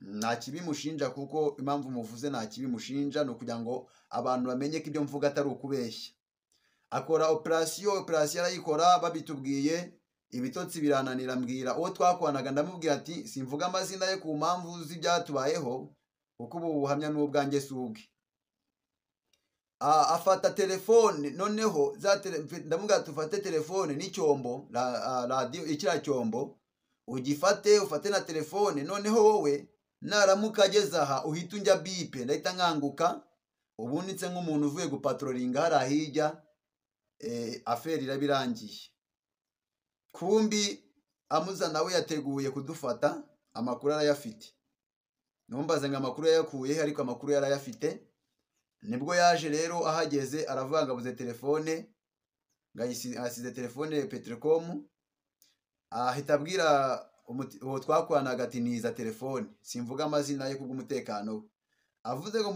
Nta kibimushinja kuko impamvu muvuze nta kibimushinja, ni ukugira ngo abantu bamenye ko ibyo mvuga atari ukubeshya. Akora operasiyo arayikora, babitubwiye ibitotsi birananira. Mbwira uwo twakoranaga ndamubwira ati simvuga amazina ye ku mpamvu z'ibyatubayeho kuko ubu buhamya n'ubwanjye si ubwe. Afata telefone, noneho ndamubwira tufate telefone n'icyombo, radio ikira cyombo ugifate, ufate na telefone, noneho wowe naramuka ageze aha uhita unjya bipe, ndahita nkanguka ubunitse nk'umuntu uvuye gupatrolinga hari ahijya. Aferi irabirangiye. Kumbi Amuza nawe yateguye kudufata, amakuru arayafite. Numbaze ngo amakuru yayakuye, ariko amakuru yarayafite. Nibwo yaje rero, ahageze aravuga ngo abuze telefone, asize telefone Petrocom. Ahita abwira uwo twakoranaga ati niza telefone, simvuga amazina ye kubw'umutekano we. Avuze ngo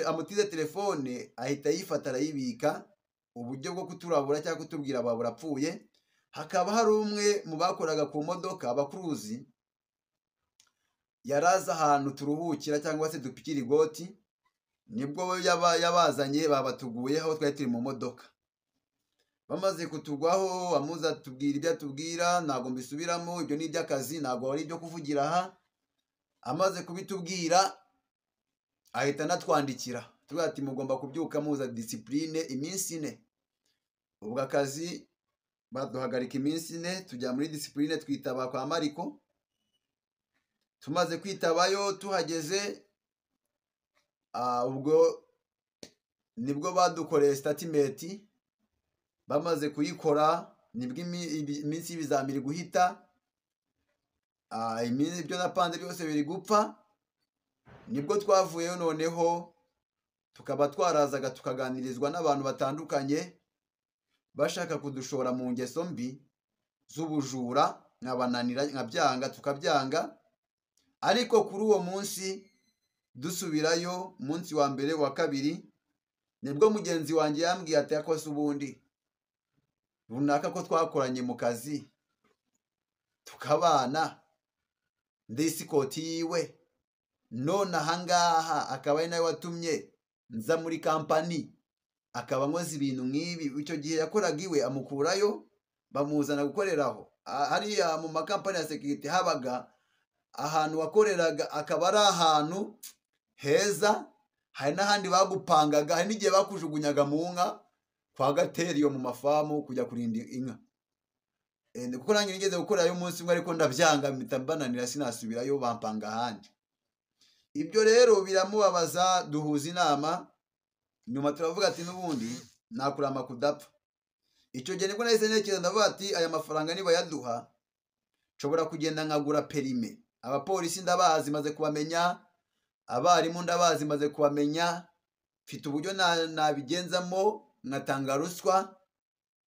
amutize telefone, ahita yifata arayibika. Uburyo bwo kuturabura cyangwa kutubwira babura apfuye. Hakaba hari umwe mu bakoraga ku modoka, abakuruzi, yaraza ahantu turuhukira cyangwa se dupikira igoti. Nibwo yabazanye, babatuguye aho twari turi mu modoka. Bamaze kutugwaho, Amuza tubwira ibyo atubwira, ntago mbisubiramo, ibyo ni iby'akazi, ntago ari ibyo kuvugira aha. Amaze kubitubwira ahita natwandikira, tuvuga ati mugomba kubyuka muza discipline iminsi 4. Ubwo akazi baduhagarika iminsi 4, tujya muri discipline, twitaba kwa Mariko. Tumaze kwitabayo, tuhageze ubwo nibwo badukoreye statement. Bamaze kuyikora nibwo iminsi y'ibizamini guhita, ibyo napanze byose biri gupfa. Nibwo twavuyeyo, noneho tukaba twarazaga tukaganirizwa n'abantu batandukanye bashaka kudushora mu ngeso mbi z'ubujura, nkabananira, nkabyanga, tukabyanga. Ariko kuri uwo munsi dusubirayo, umunsi wa mbere wa kabiri, nibwo mugenzi wanjye yambwiye ati yakose ubundi runaka ko twakoranye mu kazi tukabana ndisikoti yiwe, none ahangaha akaba ari nawe watumye nza muri kampani, akaba nkoze ibintu nk'ibi. Icyo gihe yakoraga iwe, amukurayo bamuzana gukoreraho. Hariya mu makampani ya security habaga ahantu wakoreraga, akaba ari ahantu heza. Hari n'ahandi bagupangaga, hari n'igihe bakujugunyaga mu nka kwa Gateriyo mu mafamu kujya kurinda inka. Kuko nanjye nigeze gukorerayo umunsi umwe, ariko ndabyanga, mpita mbananira, sinasubirayo, bampanga ahandi. Ibyo rero biramubabaza, duhuza inama. Nyuma turavuga ati n'ubundi nakurama kudapfa. Icyo gihe nibwo nahise ntekereza, ndavuga ati aya mafaranga niba yaduha, nshobora kugenda nkagura perime. Abapolisi ndabazi, maze kubamenya. Abarimu ndabazi, maze kubamenya. Mfite uburyo nabigenzamo, nkatanga ruswa,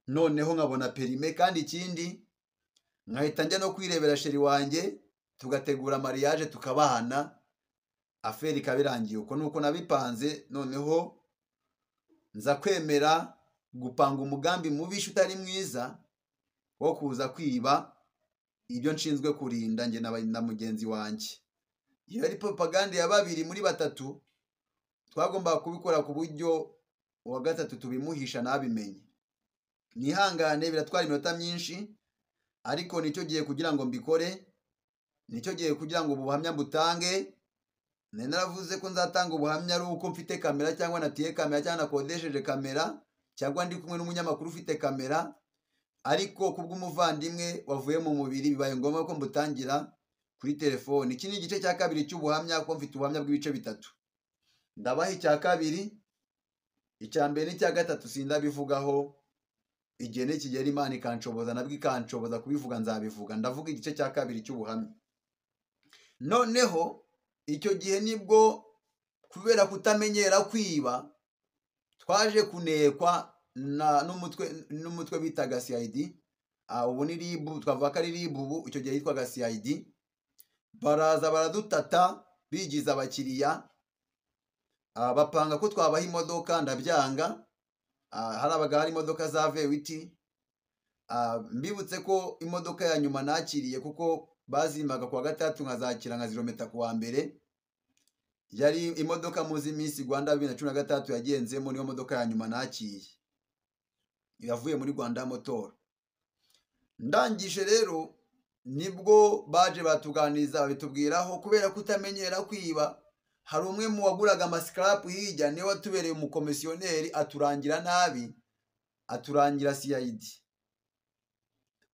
noneho nkabona perime. Kandi ikindi nkahita njya no kwirebera sheri wanjye, tugategura mariage, tukabahana, aferi kabirangiye. Uko nuko nabipanze. Noneho nza kwemera gupanga umugambi mubisha utari mwiza wo kuza kwiba ibyo nshinzwe kurinda nge na mugenzi wanjye. Iyo ari propaganda ya 2 muri 3, twagomba kubikora ku buryo uwa gatatu tubimuhisha nabimenye. Nihangane, biratwara iminota myinshi, ariko nicyo gihe kugira ngo mbikore, nicyo gihe kugira ngo ubuhamya mbutange. Naravuze ko nzatanga ubuhamya ari uko mfite kamera, cyangwa natiye kamera, cyangwa nakodesheje kamera, cyangwa ndi kumwe n'umunyamakuru ufite kamera. Ariko kubw'umuvandimwe wavuye mu mubiri, bibaye ngombwa ko mbutangira kuri telefone. Iki ni igice cya kabiri cy'ubuhamya, ko mfite ubuhamya bw'ibice 3. Ndabaha icya kabiri, icya mbere n'icya gatatu sindabivugaho. Igihe nikigera Imana ikanshoboza, nabwo ikanshoboza kubivuga, nzabivuga. Ndavuga igice cya kabiri cy'ubuhamya. Noneho icyo gihe nibwo, kubera kutamenyera kwiba, twaje kunekwa n'umutwe bitaga CID. Ubu ni RIB, twavuga ko ari RIB ubu, icyo gihe yitwaga CID. Baraza baradutata bigiza abakiriya, bapanga ko twabaha imodoka, ndabyanga. Harabaga hari imodoka za V8. Mbibutse ko imodoka ya nyuma nakiriye, kuko bazimaga kuwa gatatu nkazakira nkazirometa kuwa mbere, yari imodoka muzi Miss Rwanda 2016 yagenzemo, niyo modoka ya nyuma nakiriye, yavuye muri Rwanda Motor. Ndangije rero nibwo baje batuganiriza bitubwiraho, kubera kutamenyera kwiba, hari umwe mu waguraga amascrap hirya niwe watubereye umukomisiyoneri, aturangira nabi, aturangira CID.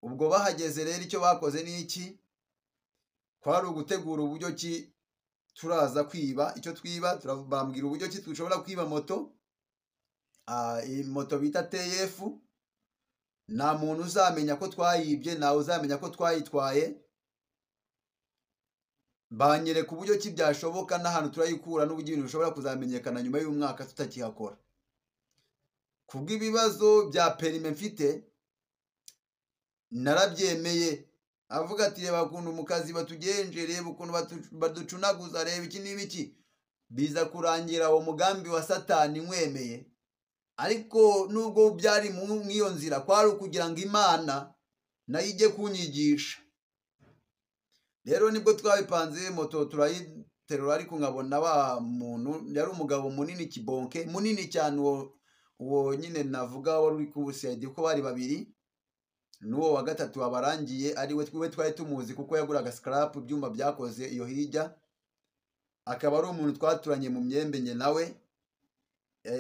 Ubwo bahageze rero icyo bakoze ni iki? Kwari ugutegura uburyo ki turaza kwiba. Icyo twiba bambwira uburyo ki dushobora kwiba moto, moto bita TF. Nta muntu uzamenya ko twayibye, ntawe uzamenya ko twayitwaye. Banyereka uburyo ki byashoboka n'ahantu turayikura, n'uburyo ibintu bishobora kuzamenyekana nyuma y'umwaka tutakihakora. Kubw'ibibazo bya perime mfite, narabyemeye. Avuga ati reba ukuntu mu kazi batugenje, reba ukuntu baducunaguza, reba iki n'ibiki. Biza kurangira uwo mugambi wa Satani nkwemeye. Ariko nubwo byari mu iyo nzira, kwari ukugira ngo Imana nayo ijye kunyigisha. Rero nibwo twabipanze, moto turayiterura, ariko nkabona wa muntu yari umugabo munini kibonke, munini cyane. Uwo nyine navuga wari uri ku CID, ko bari babiri. N'uwo wa gatatu wabarangiye ari we twari tumuzi, kuko yaguraga scrap, ibyuma byakoze iyo hirya. Akaba ari umuntu twaturanye mu myembe nye nawe,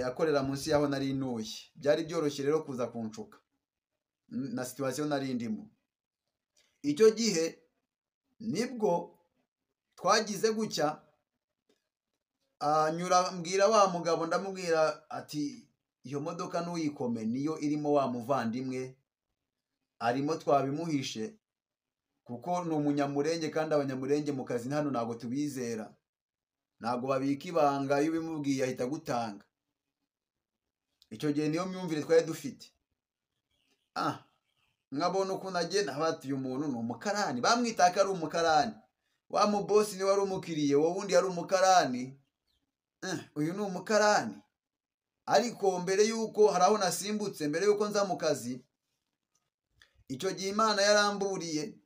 akorera munsi yaho nari ntuye. Byari byoroshye rero kuza kunshuka na situation nari ndimo. Icyo gihe nibwo twagize gucya, mbwira wa mugabo, ndamubwira ati iyo modoka ntuyikome, niyo irimo wa muvandimwe, arimo twabimuhishe, kuko ni umunyamurenge, kandi abanyamurenge mu kazi hano ntabwo tubizera, ntabwo babika ibanga, iyo ubimubwiye ahita gutanga. Icyo gihe niyo myumvire twari dufite. Nkabona ukuntu agenda, bati uyu muntu ni umukarani, bamwitaka ari umukarani. Wa mubosi ni wari umukiriye, wowe wundi yari umukarani. Uyu ni umukarani. Ariko mbere yuko hari aho nasimbutse, mbere yuko nza mu kazi, icyo gihe Imana yaramburiye,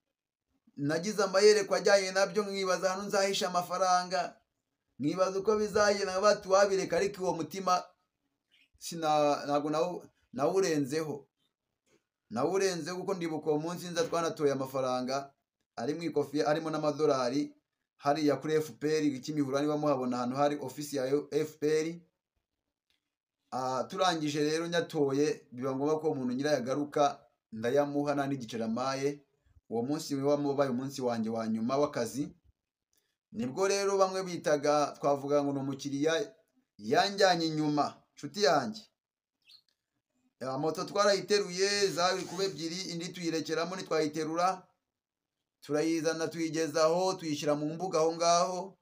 nagize amayerekwa ajyanye nabyo, nkibaza hano nzahisha amafaranga, nkibaza uko bizagenda, bati wabireka. Ariko uwo mutima ntabwo nawurenzeho, kuko ndibuka uwo munsi nza twanatoye amafaranga ari mu ikofi, harimo n'amadolari, hariya kuri FPR Kimihurura, niba muhabona ahantu hari ofisi ya FPR. Turangije rero nyatoye, biba ngombwa ko umuntu nyirayo agaruka, ndayamuha nta n'igiceri amaye. Uwo munsi wabaye umunsi wanjye wa nyuma w'akazi. Nibwo rero bamwe bitaga, twavuga ngo ni umukiriya, yanjyanye inyuma. Nshuti yanjye, moto twarayiteruye, zari kuba ebyiri, indi tuyirekeramo, ntitwayiterura, turayizana tuyigezaho, tuyishyira mu mbuga aho ngaho.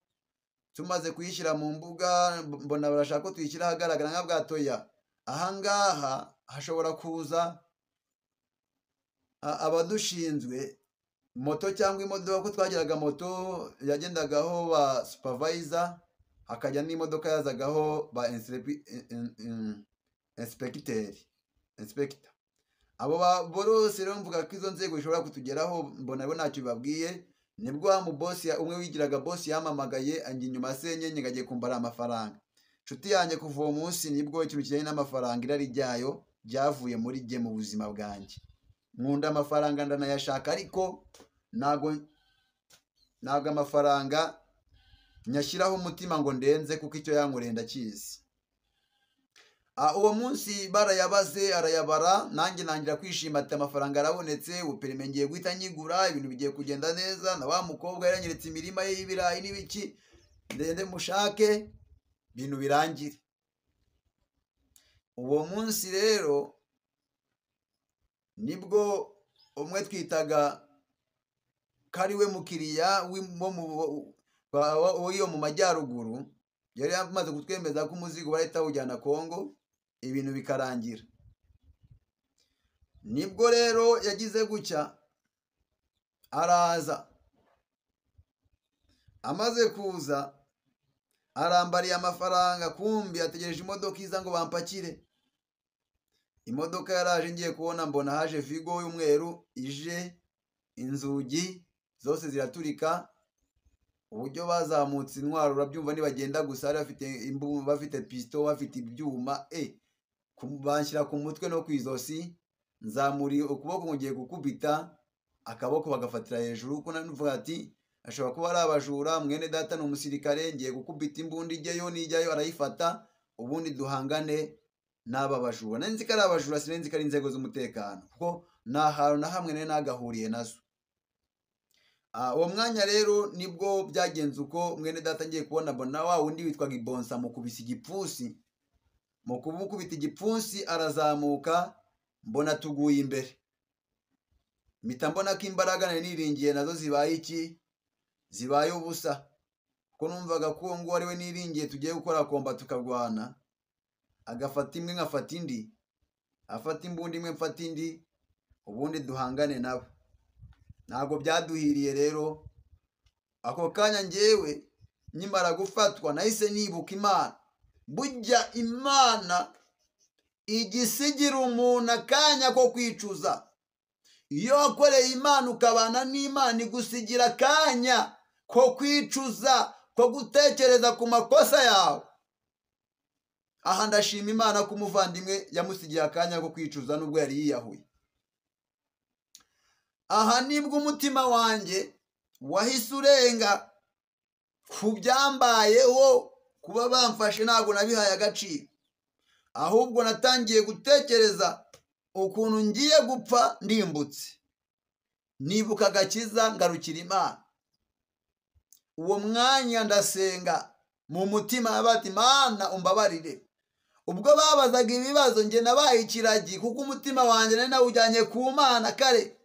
Tumaze kuyishyira mu mbuga, mbona barashaka ko tuyishyira ahagaragara, nka bwatoya, ahangaha hashobora kuza abadushinzwe moto cyangwa imodoka, ko twagiraga moto yagendagaho ba supervisor, hakajya n'imodoka yazagaho ba inspector. Abo bose rero mvuga ko izo nzego zishobora kutugeraho, mbona bo ntacyo bibabwiye. Nibwo wa mubosi umwe wigiraga bosi yamamagaye, anjye inyuma asenyenye, ngagiye kumbara amafaranga. Nshuti yanjye, kuva uwo munsi nibwo ikintu kijyanye n'amafaranga, irari ryayo ryavuye muri jye mu buzima bwanjye. Nkunda amafaranga, ndanayashaka, ariko ntago amafaranga nyashyiraho umutima ngo ndenze, kuko icyo yankoreye ndakizi. Uwo munsi barayabaze, arayabara, nanjye nangira kwishima, ati amafaranga arabonetse, uperime ngiye guhita nyigura, ibintu bigiye kugenda neza. Na wa mukobwa yaranyeretse imirima ye y'ibirayi n'ibiki, ndende mushake ibintu birangire. Uwo munsi rero nibwo umwe twitaga kariwe mukiriya w'iyo mu majyaruguru, yari yamaze kutwemeza ko umuzigo barahita awujyana Kongo. ibintu bikarangira. Nibwo rero yagize gutya araza, amaze kuza arambariye amafaranga, kumbi ategereje imodoka iza ngo bampakire. Imodoka yaraje, ngiye kubona mbona haje Vigo y'umweru ije, inzugi zose ziraturika. Uburyo bazamutse intwaro urabyumva, nibagenda gusa bari bafite imbunda, bafite pisto, bafite ibyuma, banshyira ku mutwe no ku izosi, nzamuriye ukuboko ngiye gukubita, akaboko bagafatira hejuru, kuko navuga ati ashobora kuba ari abajura, mwene data ni umusirikare, ngiye gukubita imbunda ijyayo nijyayo arayifata, ubundi duhangane n'aba bajura. Nari nzi ko ari abajura, sinzi ko ari inzego z'umutekano, kuko nta hantu na hamwe nari nagahuriye nazo. Uwo mwanya rero nibwo byagenze uko, mwene data ngiye kubona mbona wa wundi witwaga Ibonsa mukubise igipfunsi. Mu kumukubita igipfunsi arazamuka, mbona tuguye imbere. Mpita mbona ko imbaraga nari niringiye nazo zibaye iki? Zibaye ubusa. Kuko numvaga ko ngo ari we niringiye tugiye gukora komba tukarwana. Agafata imwe nkafata indi, afata imbunda imwe mfata indi, ubundi duhangane nabo. Ntabwo byaduhiriye rero. Ako kanya njyewe nyimara gufatwa nahise nibuka Imana. Burya Imana igisigira umuntu akanya ko kwicuza. Iyo wakoreye Imana ukabana n'Imana, igusigira akanya ko kwicuza, ko gutekereza ku makosa yawe. Aha ndashima Imana ko umuvandimwe yamusigiye akanya ko kwicuza nubwo yari yiyahuye. Aha nibwo umutima wanjye wahise urenga ku byambayeho, kuba bamfashe ntabwo nabihaye agaciro, ahubwo natangiye gutekereza ukuntu ngiye gupfa ndimbutse. Nibuka agakiza, ngarukira Imana. Uwo mwanya ndasenga mu mutima bati Mana umbabarire. Ubwo babazaga ibibazo njye nabaye ikiragi, kuko umutima wanjye nari nawujyanye ku Mana kare.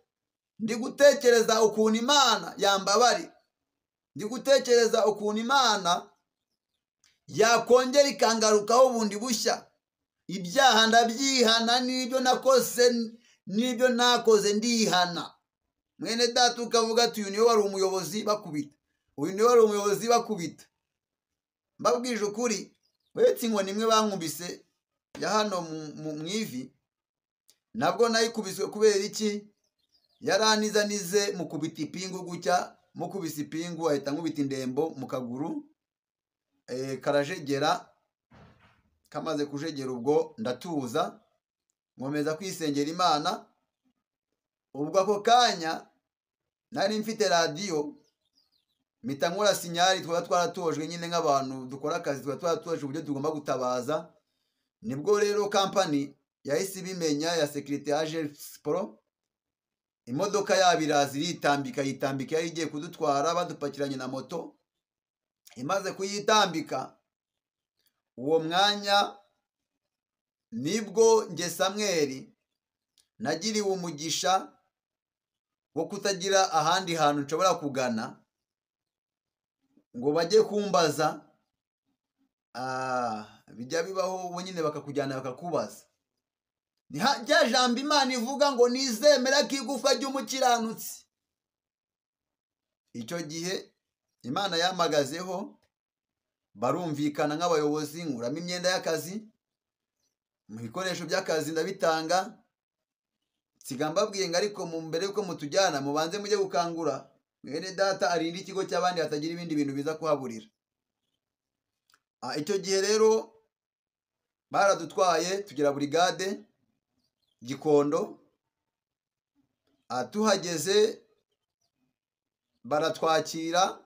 Ndi gutekereza ukuntu Imana yambabari, ndi gutekereza ukuntu Imana yakongera ikangarukaho bundi bushya. Ibyaha ndabyihana, n'ibyo nakoze ndihana. Mwene data ukavuga ati uyu niwe wari umuyobozi bakubita, uyu niwe wari umuyobozi bakubita. Mbabwije ukuri, uretse inkoni imwe bankubise ya hano mu ivi, nabwo nayikubiswe kubera iki? Yaranizanize mukubita ipingu gutya, mukubise ipingu ahita nkubita indembo mu kaguru, karajegera. Kamaze kujegera ubwo ndatuza, nkomeza kwisengera Imana. Ubwo ako kanya nari mfite radiyo, mpita nkora sinyari, twaba twaratojwe nyine nk'abantu dukora akazi, twaba twaratojwe uburyo tugomba gutabaza. Nibwo rero kampani yahise ibimenya ya Security Agents Pro, imodoka yabo iraza iritambika, yitambika yari igiye kudutwara badupakiranye na moto. Imaze kuyitambika, uwo mwanya nibwo nge Samweli nagiriwe umugisha wo kutagira ahandi hantu nshobora kugana ngo bajye kumbaza. Bijya bibaho ubu nyine bakakujyana bakakubaza. Rya jambo Imana ivuga ngo nizemera ko igufa ry'umukiranutsi. Icyo gihe Imana yamagazeho, barumvikana nk'abayobozi, nkuramo imyenda y'akazi, mu bikoresho by'akazi ndabitanga. Nsiga mbabwiye ngo ariko mbere yuko mutujyana mubanze mujye gukangura mwene data arinde ikigo cy'abandi hatagira ibindi bintu biza kuhaburira. Icyo gihe rero baradutwaye tugera Brigade Gikondo. Tuhageze baratwakira.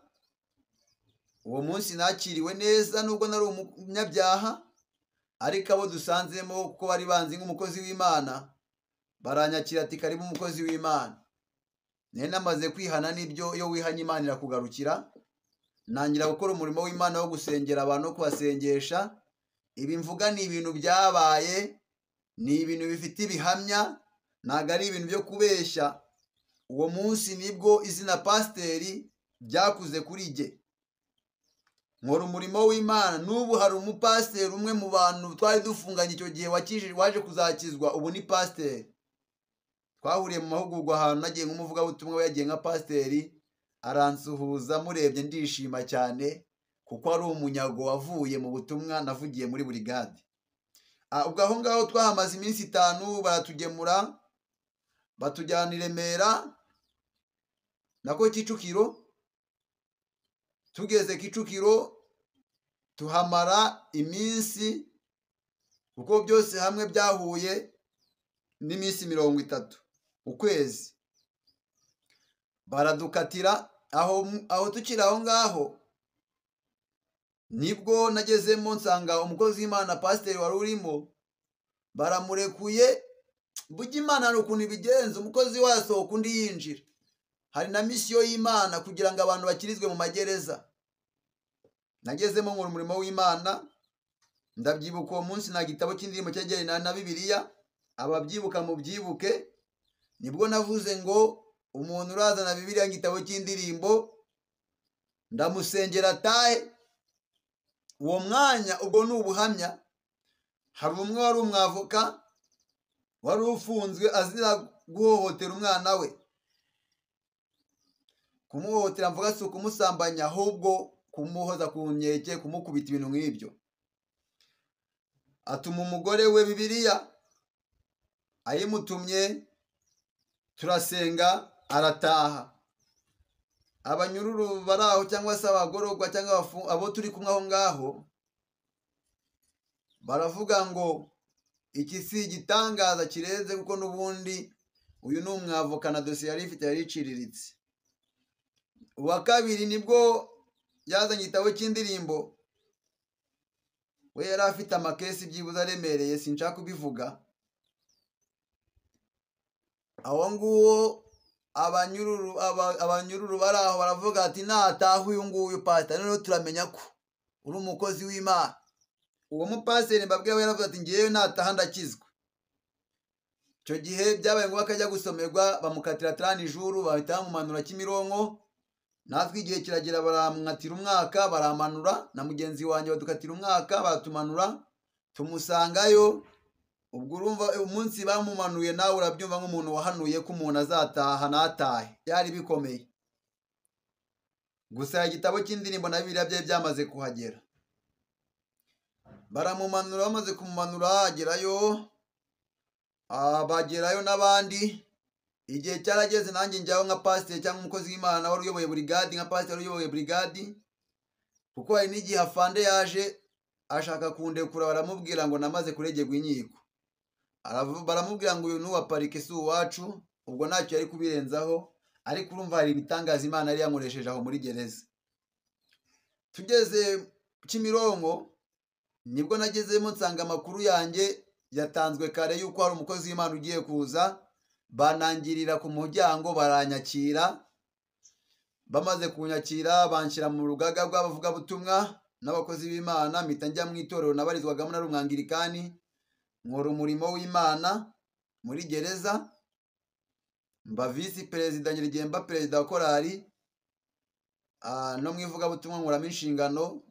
Uwo munsi nakiriwe neza, nubwo nari umunyabyaha, ariko abo dusanzemo kuko bari banzi nk'umukozi w'Imana, baranyakira ati karibu umukozi w'Imana. Nari namaze kwihana, n'ibyo iyo wihanye Imana irakugarukira. Nangira gukora umurimo w'Imana wo gusengera abantu no kubasengesha. Ibi mvuga ni ibintu byabaye, ni ibintu bifite ibihamya, ntabwo ari ibintu byo kubeshya. Uwo munsi nibwo izina pasiteri byakuze kuri jye. nkora umurimo w'Imana. N'ubu hari umupasiteri umwe mu bantu twari dufunganye icyo gihe waje kuzakizwa, ubu ni pasiteri. Twahuriye mu mahugurwa ahantu, nagiye nk'umuvugabutumwa, we yagiye nka pasiteri, aransuhuza, murebye ndishima cyane kuko ari umunyago wavuye mu butumwa navugiye muri burigade. Ubwo aho ngaho twahamaze iminsi 5, baratugemura batujyana i Remera nako Kicukiro. Tugeze Kicukiro tuhamara iminsi, kuko byose hamwe byahuye n'iminsi 30, ukwezi. Baradukatira aho tukiri aho ngaho, nibwo nagezemo nsanga umukozi w'Imana pasiteri wari urimo baramurekuye. Burya Imana hari ukuntu ibigenza, umukozi wasohoka undi yinjira. Hari na misiyo y'Imana kugira ngo abantu bakirizwe mu magereza. Nagezemo nkora umurimo w'Imana, ndabyibuka uwo munsi nta gitabo cy'indirimbo cyegeranye na Bibiliya. Ababyibuka mu byibuke, nibwo navuze ngo umuntu urazana Bibiliya nk'igitabo cy'indirimbo ndamusengera atahe. Uwo mwanya ubwo ni ubuhamya. Hari umwe wari umwavoka wari ufunzwe azira guhohotera umwana we. Kumuhohotera mvuga si ukumusambanya, ahubwo kumuhoza ku nkeke, kumukubita ibintu nk'ibyo. Atuma umugore we Bibiliya, ayimutumye turasenga arataha. Abanyururu bari aho cyangwa se abagororwa cyangwa abo turi kumwe aho ngaho baravuga ngo iki si igitangaza kirenze, kuko n'ubundi uyu ni umwavoka na dosiye yari ifite yari iciriritse. Uwa kabiri nibwo yazanye igitabo cy'indirimbo, we yari afite amakesi byibuze aremereye, sinshaka kubivuga. Aho nguwo abanyururu bari aho baravuga ati nataha uyu nguyu pasiteri, noneho turamenya ko uri umukozi w'Imana. Uwo mupasiteri mbabwiye we yaravuze ati ngewe nataha ndakizwa. Icyo gihe byabaye ngo akajya gusomerwa, bamukatira 30 jours, bahita bamumanura Kimironko. Natwe igihe kiragera baramwatira umwaka, baramanura na mugenzi wanjye badukatira umwaka, baratumanura tumusangayo. Ubwo urumva umunsi bamumanuye nawe urabyumva nk'umuntu wahanuye ko umuntu azataha natahe, byari bikomeye. Gusa igitabo cy'indirimbo na Bibiliya bye byamaze kuhagera. Baramumanura, bamaze kumumanura agerayo, bagerayo n'abandi. Igihe cyarageze nanjye njyaho nka pasiteri cyangwa umukozi w'Imana wari uyoboye burigadi, nka pasiteri wari uyoboye burigadi, kuko hari n'igihe afande yaje ashaka kundekura, baramubwira ngo namaze kuregerwa inkiko. Baramubwira ngo uyu ni uwa parike si uwacu, ubwo ntacyo yari kubirenzaho. Ariko urumva hari ibitangaza Imana yari yankoresheje aho muri gereza. Tugeze Kimironko nibwo nagezemo nsanga amakuru yanjye yatanzwe kare yuko hari umukozi w'Imana ugiye kuza. Banangirira ku muryango baranyakira. Bamaze kunyakira banshyira mu rugaga rw'abavugabutumwa n'abakozi b'Imana, mpita njya mu itorero nabarizwagamo na Rumwangirikani, nkora umurimo w'Imana muri gereza. Mba visi perezida, nyirigihe mba perezida wa korali, no mu ivugabutumwa nkuramo inshingano.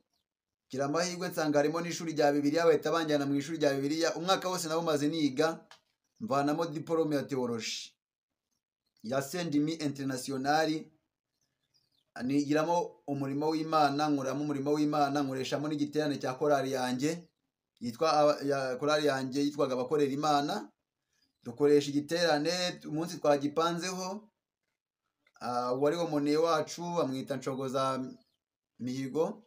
Gira amahirwe nsanga harimo n'ishuri rya Bibiliya, bahita banjyana mu ishuri rya Bibiliya. Umwaka wose nabo maze niga, mvanamo diplome ya theology ya Saint-Denis International. Nigiramo umurimo w'Imana, nkuramo umurimo w'Imana, nkoreshamo n'igiterane cya korali yanjye korali yanjye yitwaga abakorera Imana. Dukoresha igiterane, umunsi twagipanzeho. Wari wo muneye wacu bamwita Nshogoza Mihigo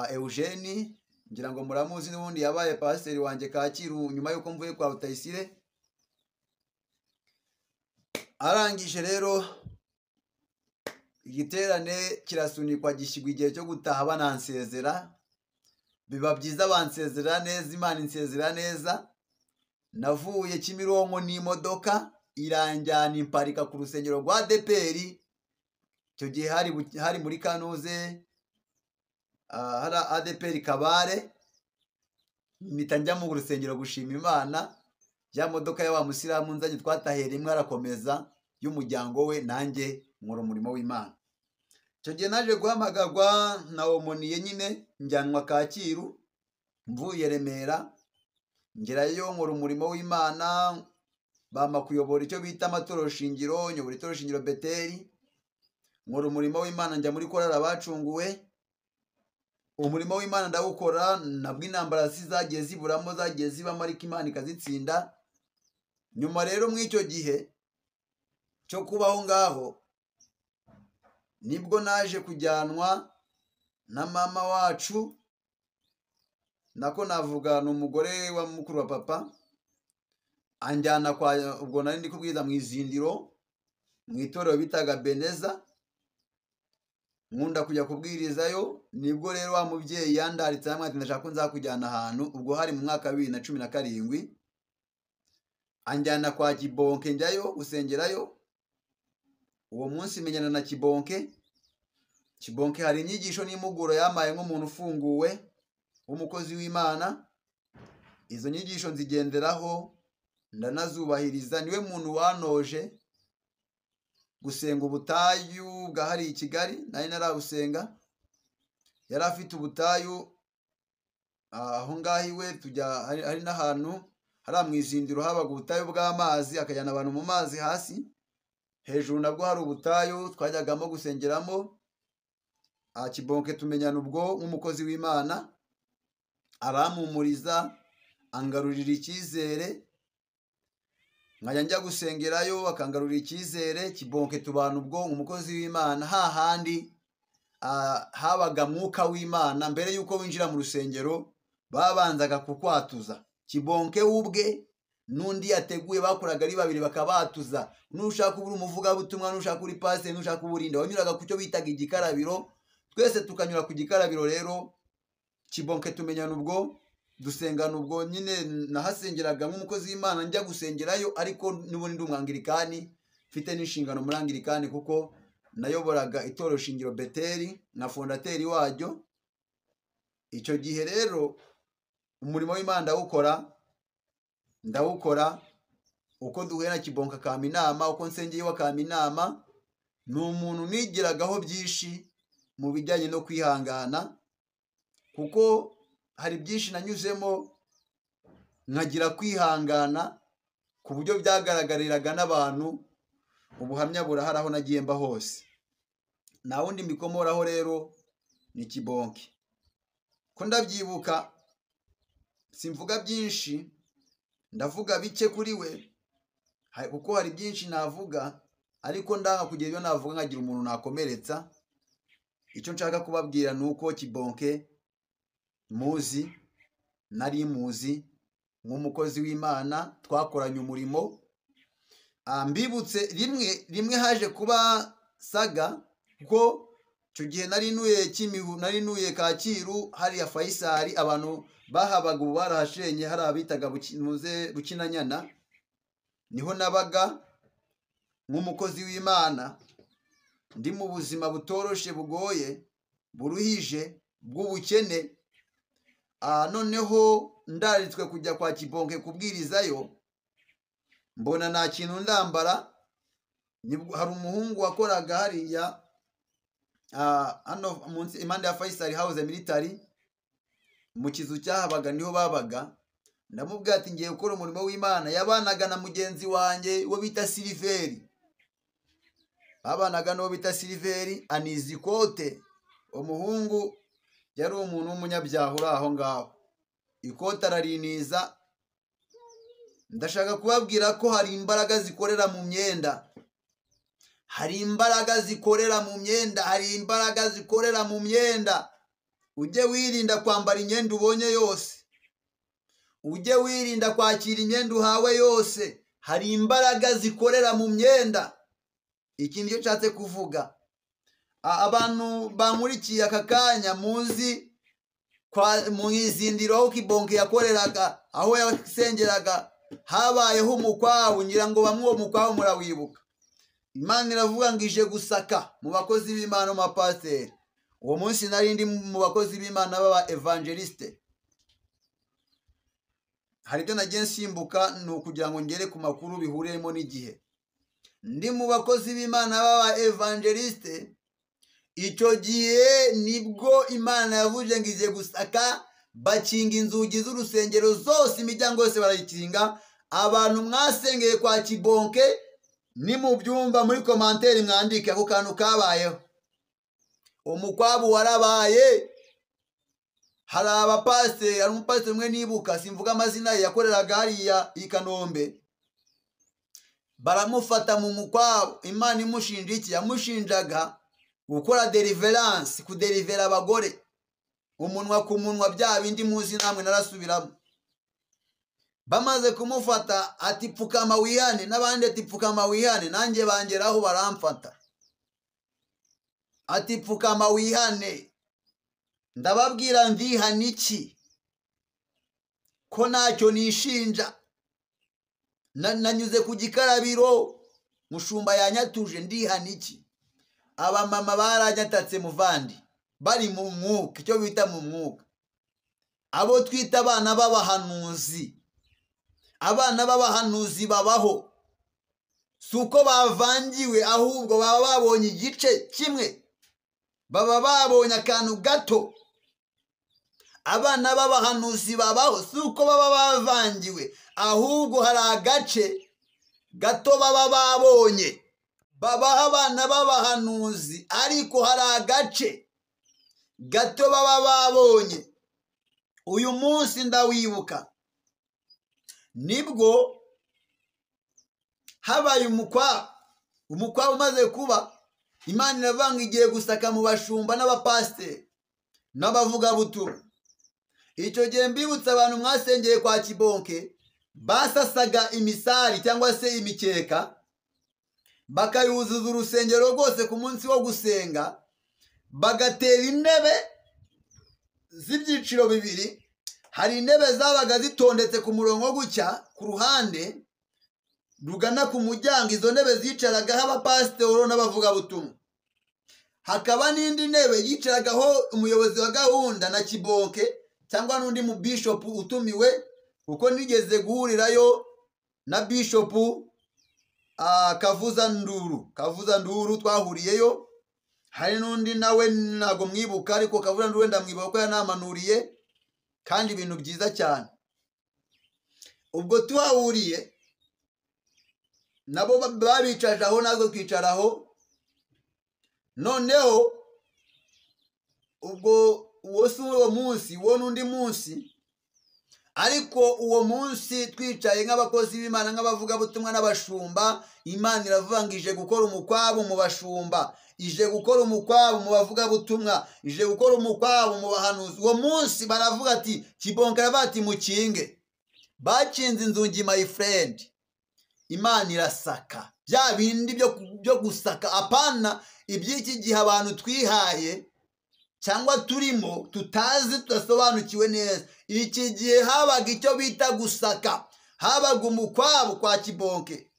Eugene, ngira ngo muramuzi, n'ubundi yabaye pasiteri wanjye Kacyiru nyuma yuko mvuye kwa Rutayisire. Arangije rero igiterane kirasunikwa, gishyirwa igihe cyo gutaha banansezera. Biba byiza bansezera neza, Imana insezera neza. Navuye Kimironko n'imodoka iranjyana imparika ku rusengero rwa ADEPR. Icyo gihe hari muri Kanuze, hari ADEPR Kabare. Mpita njya mu rusengero gushima Imana. Ya modoka ya wa musiramu nzanye twatahiye rimwe, arakomeza y'umuryango we, nanjye nkora umurimo w'Imana. icyo gihe naje guhamagarwa na omoniye nyine njyanwa Kacyiru mvuye Remera ngerayo nkora umurimo w'Imana bampa kuyobora icyo bita amatorero shingiro nyobora itorero shingiro Beteli nkora umurimo w'Imana njya muri korali abacunguwe umurimo w'Imana ndawukora nabwo intambara zagiye ziburamo zagiye zibamo ariko Imana ikazitsinda nyuma rero mw'icyo gihe cyo kubaho ngaho nibwo naje kujyanwa na mama wacu nako navuga ni umugore wa mukuru wa papa anjyana kwa ubwo nari ndi kubwiza mu izindiro mu itorero bitaga Beneza nkunda kujya kubwirizayo nibwo rero wa mubyeyi yandaritse hamwe ati ndashaka ko nzakujyana ahantu ubwo hari mu mwaka wa 2017 anjyana kwa Kibonke njyayo gusengerayo uwo munsi menyana na Kibonke hari inyigisho n'imuguro yamaye nk'umuntu ufunguwe w'umukozi w'Imana izo nyigisho nzigenderaho ndanazubahiriza niwe muntu wanoje gusenga ubutayu bwahari i Kigali nari narabusenga yari afite ubutayu aho ngaho iwe tujya hari n'ahantu hari amwizindiro habaga ubutayu bw'amazi akajyana abantu mu mazi hasi hejuru nabwo hari ubutayu twajyagamo gusengeramo Kibonke tumenyana ubwo nk'umukozi w'Imana arampumuriza angarurira icyizere nkajya njya gusengerayo akangarurira icyizere Kibonke tubana ubwo umukozi w'Imana hahandi habaga mwuka w'Imana mbere yuko winjira mu rusengero babanzaga kukwatuza Kibonke ubwe n'undi yateguye bakoraga ari babiri bakabatuza nushaka ubura umuvugabutumwa nushaka uri pastor nushaka uburinda wanyuraga ku cyo bitaga igikarabiro twese tukanyura ku gikarabiro rero Kibonke tumenyana ubwo dusengana ubwo nyine nahasengeraga nk'umukozi w'Imana njya gusengerayo ariko n'ubundi ndi umwangirikani mfite n'inshingano muri angirikani kuko nayoboraga itorero shingiro Beteli na fondateri waryo icyo gihe rero umurimo w'Imana ndawukora uko duhuye na Kibonke akama inama uko nsengeye akama inama ni umuntu nigiragaho byinshi mu bijyanye no kwihangana kuko hari byinshi nanyuzemo nkagira kwihangana ku buryo byagaragariraga n'abantu ubuhamya burahari aho nagiye mba hose nta wundi mbikomoraho rero ni Kibonke ko ndabyibuka simvuga byinshi ndavuga bike kuri we kuko hari byinshi navuga ariko ndanga kugira ibyo navuga nkagira umuntu nakomeretsa icyo nshaka kubabwira ni uko Kibonke muzi nari muzi nk'umukozi w'Imana twakoranye umurimo mbibutse rimwe haje kuba saga kuko icyo gihe nari nuye Kacyiru hariya Faisal abantu bahabaga ubu barahashenye hari abitaga Bukinanyana niho nabaga nk'umukozi w'Imana ndi mu buzima butoroshe bugoye buruhije bw'ubukene noneho ndaritswe kujya kwa Kibonke kubwirizayo mbona nta kintu ndambara hari umuhungu wakoraga hariya hano munsi impande ya Faisal House Military mu kizu cyahabaga niho babaga ndamubwira ati ngiye gukora umurimo w'Imana yabanaga na mugenzi wanjye wo bita Siliveri babanaga n'uwo bita Siliveri anizi ikote umuhungu yari umuntu w'umunyabyaha uri aho ngaho ikote arariniza ndashaka kubabwira ko hari imbaraga zikorera mu myenda hari imbaraga zikorera mu myenda hari imbaraga zikorera mu myenda ujye wirinda kwambara imyenda ubonye yose ujye wirinda kwakira imyenda uhawe yose hari imbaraga zikorera mu myenda iki nicyo nshatse kuvuga abantu bankurikiye aka kanya muzi mu izindiro aho Kibonke yakoreraga aho yasengeraga habayeho umukwabu ngira ngo bamwe uwo mukwabu murawibuka Imana iravuga ngo ije gusaka mu bakozi b'Imana mu bapasiteri uwo munsi nari ndi mu bakozi b'Imana b'aba evangeliste hari ibyo nagiye nsimbuka ni ukugira ngo ngere ku makuru bihuriyemo n'igihe ndi mu bakozi b'Imana b'aba evangeliste icyo gihe nibwo Imana yavuje ngo ize gusaka, bakinga inzugi z'urusengero zose, imiryango yose barayikinga. Abantu mwasengeye kwa Kibonke ni mu byumba muri komanteri mwandike ako kantu kabayeho. Umukwabu warabaye. Hari abapasiteri, hari umupasiteri umwe nibuka simvuga amazina ye, yakoreraga hariya i Kanombe, baramufata mu mukwabu. Imana imushinja iki? Yamushinjaga gukora deliverance, kudelivera abagore umunwa ku munwa, bya bindi muzi namwe narasubiramo. Bamaze kumufata ati pfukama wihane, n'abandi ati pfukama wihane, nanjye bangeraho baramfata ati pfukama wihane. Ndababwira ndihana iki ko ntacyo nishinja? Nanyuze ku gikarabiro, mushumba yanyatuje, ndihana iki? Abamama baranyatatse muvandi, bari mu mwuka, icyo bita mu mwuka. Abo twita abana b'abahanuzi, abana b'abahanuzi babaho, si uko bavangiwe, ahubwo baba babonye igice kimwe, baba babonye akantu gato. Abana b'abahanuzi babaho, si uko baba bavangiwe, ahubwo hari agace gato baba babonye. Babaho abana b'abahanuzi, ariko hari agace gato baba babonye. Uyu munsi ndawibuka, nibwo habaye umukwabu umaze kuba. Imana iravanga igiye gusaka mu bashumba n'abapasiteri n'abavugabutumwa. Icyo gihe mbibutsa abantu mwasengeye kwa Kibonke, basasaga imisari cyangwa se imikeka, bakayuzuza urusengero rwose ku munsi wo gusenga, bagatera intebe z'ibyiciro bibiri. Hari intebe zabaga zitondetse ku murongo gutya ku ruhande rugana ku muryango, izo ntebe zicaragaho abapasiteri n'abavugabutumwa. Hakaba n'indi ntebe yicaragaho umuyobozi wa gahunda na Kibonke cyangwa n'undi mu bishop utumiwe, kuko nigeze guhurirayo na bishop Kavuza Nduru twahuriyeyo. Hari n'undi nawe ntago mwibuka, ariko Kavuza Nduru ndamwibuka ko yanamanuriye, kandi ibintu byiza cyane. Ubwo tuhahuriye nabo babicaje aho, nazo twicaraho. Noneho ubwo uwo si uwo munsi, uwo n'undi munsi, ariko uwo munsi twicaye nk'abakozi b'Imana, nk'abavugabutumwa n'abashumba. Imana iravuga ije gukora umukwabu mu bashumba, ije gukora umukwabu mu bavugabutumwa, ije gukora umukwabu mu bahanuzi. Uwo munsi baravuga ati Kibonke aravuga ati mukinge. Bakinze inzugi my friend. Imana irasaka, bya bindi byo gusaka, apana iby'iki gihe abantu twihaye cyangwa turimo tutazi, tudasobanukiwe neza. Iki gihe habaga icyo bita gusaka, habaga umukwabu kwa Kibonke.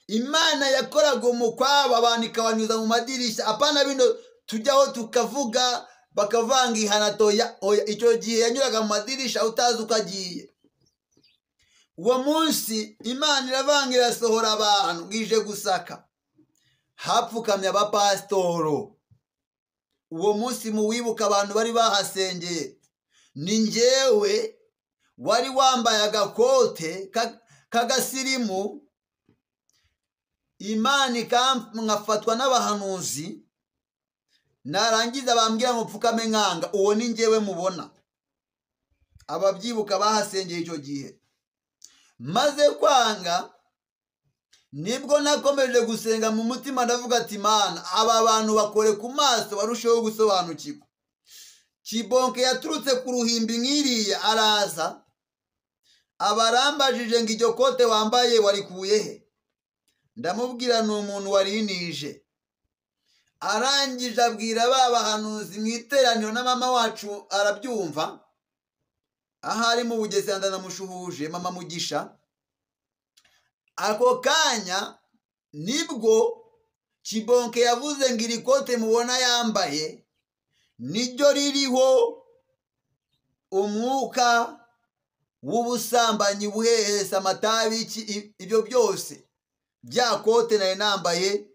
Imana yakoraga umukwabu, abantu ikabanyuza mu madirishya, apana bino tujyaho tukavuga bakavanga ihanatoya. Icyo gihe yanyuraga mu madirishya utazi uko agiye. Uwo munsi Imana iravanga irasohora abantu, ngije gusaka. Hapfukamye abapasitoro. Uwo munsi muwibuka abantu bari bahasengeye, ni njyewe wari wambaye agakote k'agasirimu. Imana ikamwafatwa n'abahanuzi, narangiza bambwira ngo pfukame nkanga. Uwo ni njyewe mubona. Ababyibuka bahasengeye icyo gihe. Maze kwanga, nibwo nakomeje gusenga mu mutima, ndavuga ati Mana, aba bantu bakore ku maso barusheho gusobanukirwa. Kibonke yaturutse ku ruhimbi nk'iriya araza, abarambajije ngo iryo kote wambaye warikuye he? Ndamubwira ni umuntu warinije. Arangije abwira ba bahanuzi mu iteraniro, na mama wacu arabyumva, ahari mu Bugesera ndanamushuhuje, mama Mugisha. Ako kanya nibwo Kibonke yavuze ngo iri kote mubona yambaye niryo ririho umwuka w'ubusambanyi, buhehesa, amatabi, ibyo byose. Bya kote nari nambaye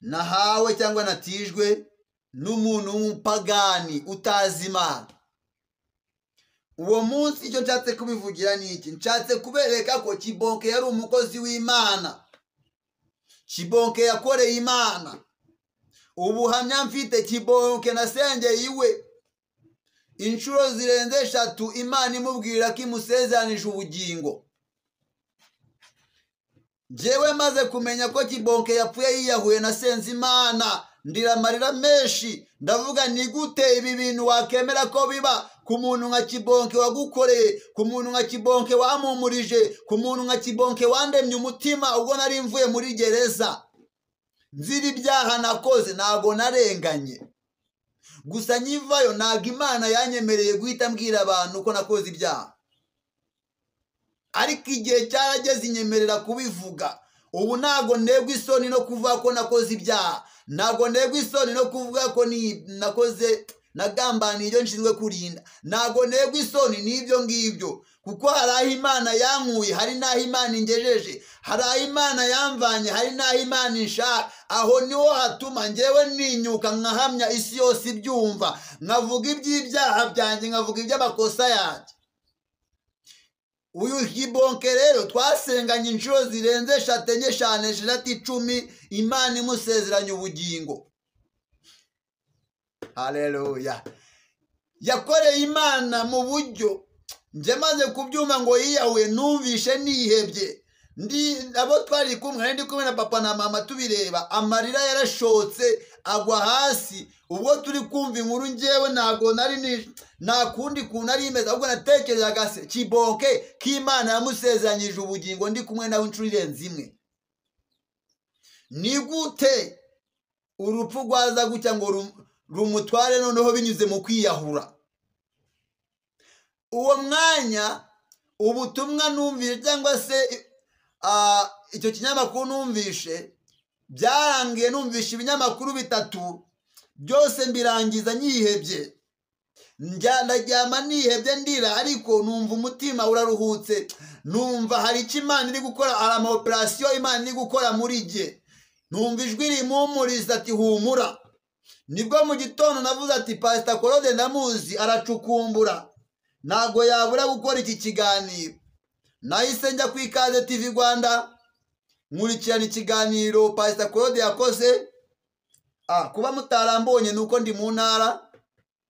nahawe cyangwa natijwe n'umuntu w'umupagani utazi Imana. Uwo munsi icyo nshatse kubivugira ni iki? Nshatse kubereka ko Kibonke yari umukozi w'Imana. Kibonke yakoreye Imana. Ubuhamya mfite, Kibonke nasengeye iwe inshuro zirenze 3, Imana imubwira ko imusezeranije ubugingo. Jewe maze kumenya ko Kibonke yapfuye yiyahuye, nasenze Imana ndira amarira menshi, ndavuga ni gute ibi bintu wakemera ko biba ku muntu nka Kibonke wagukoreye, ku muntu nka Kibonke wamumurije, ku muntu nka Kibonke wandemye umutima ubwo nari mvuye muri gereza. Nzira ibyaha nakoze, ntago narenganye, gusa nyivayo ntago Imana yanyemereye guhita mbwira abantu ko nakoze ibyaha, ariko igihe cyarageze inyemerera kubivuga. Ubu ntago negwa isoni no kuvuga ko nakoze ibyaha, ntago negwa isoni no kuvuga ko nakoze nagambaniye ibyo nshinzwe kurinda, ntago negwa isoni n'ibyo ngibyo, kuko hari aho Imana yankuye, hari n'aho Imana ingejeje, hari aho Imana yamvanye, hari n'aho Imana inshaka. Aho niho hatuma njyewe ninyuka nkahamya isi yose ibyumva, nkavuga iby'ibyaha byanjye, nkavuga iby'amakosa yanjye. Uyu Kibonke rero twasenganye inshuro zirenze 3, 5, 6, 10, Imana imusezeranye ubugingo. Haleluya. Yakoreye Imana mu buryo nje maze kubyumva ngo yiyahuye, numvishe nihebye. Abo twari kumwe, ndi kumwe na papa na mama tubireba, amarira yarashotse agwa hasi. Ubwo turi kumva inkuru njyewe ntago nari nta kundi kuntu ari imeze, ahubwo natekerezaga se Kibonke k'Imana yamusezeranyije ubugingo ndi kumwe nawe inshuro irenze imwe. Ni gute urupfu rwaza gutya ngo rumutware noneho binyuze mu kwiyahura? Uwo mwanya ubutumwa numvise cyangwa se icyo kinyamakuru numvishe, byarangiye numvishe ibinyamakuru 3 byose mbirangiza nyihebye. Ndaryama nihebye ndira, ariko numva umutima uraruhutse, numva hari icyo Imana iri gukora, hari ama operation Imana iri gukora muri jye. Numva ijwi rimpumuriza ati humura. Nibwo mu gitondo navuze ati Pastor Claude ndamuzi, aracukumbura, ntago yabura gukora iki kiganiro. Nahise njya ku Ikaze TV Rwanda nkurikirana ikiganiro Pastor Claude yakoze. Kuba mutarambonye nuko ndi mu ntara,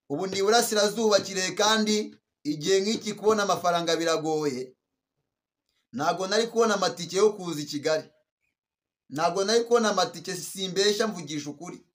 ubu ndi Burasirazuba Kirehe, kandi igihe nk'iki kubona amafaranga biragoye. Ntago nari kubona amatike yo kuza i Kigali, ntago nari kubona amatike, simbesha mvugisha ukuri.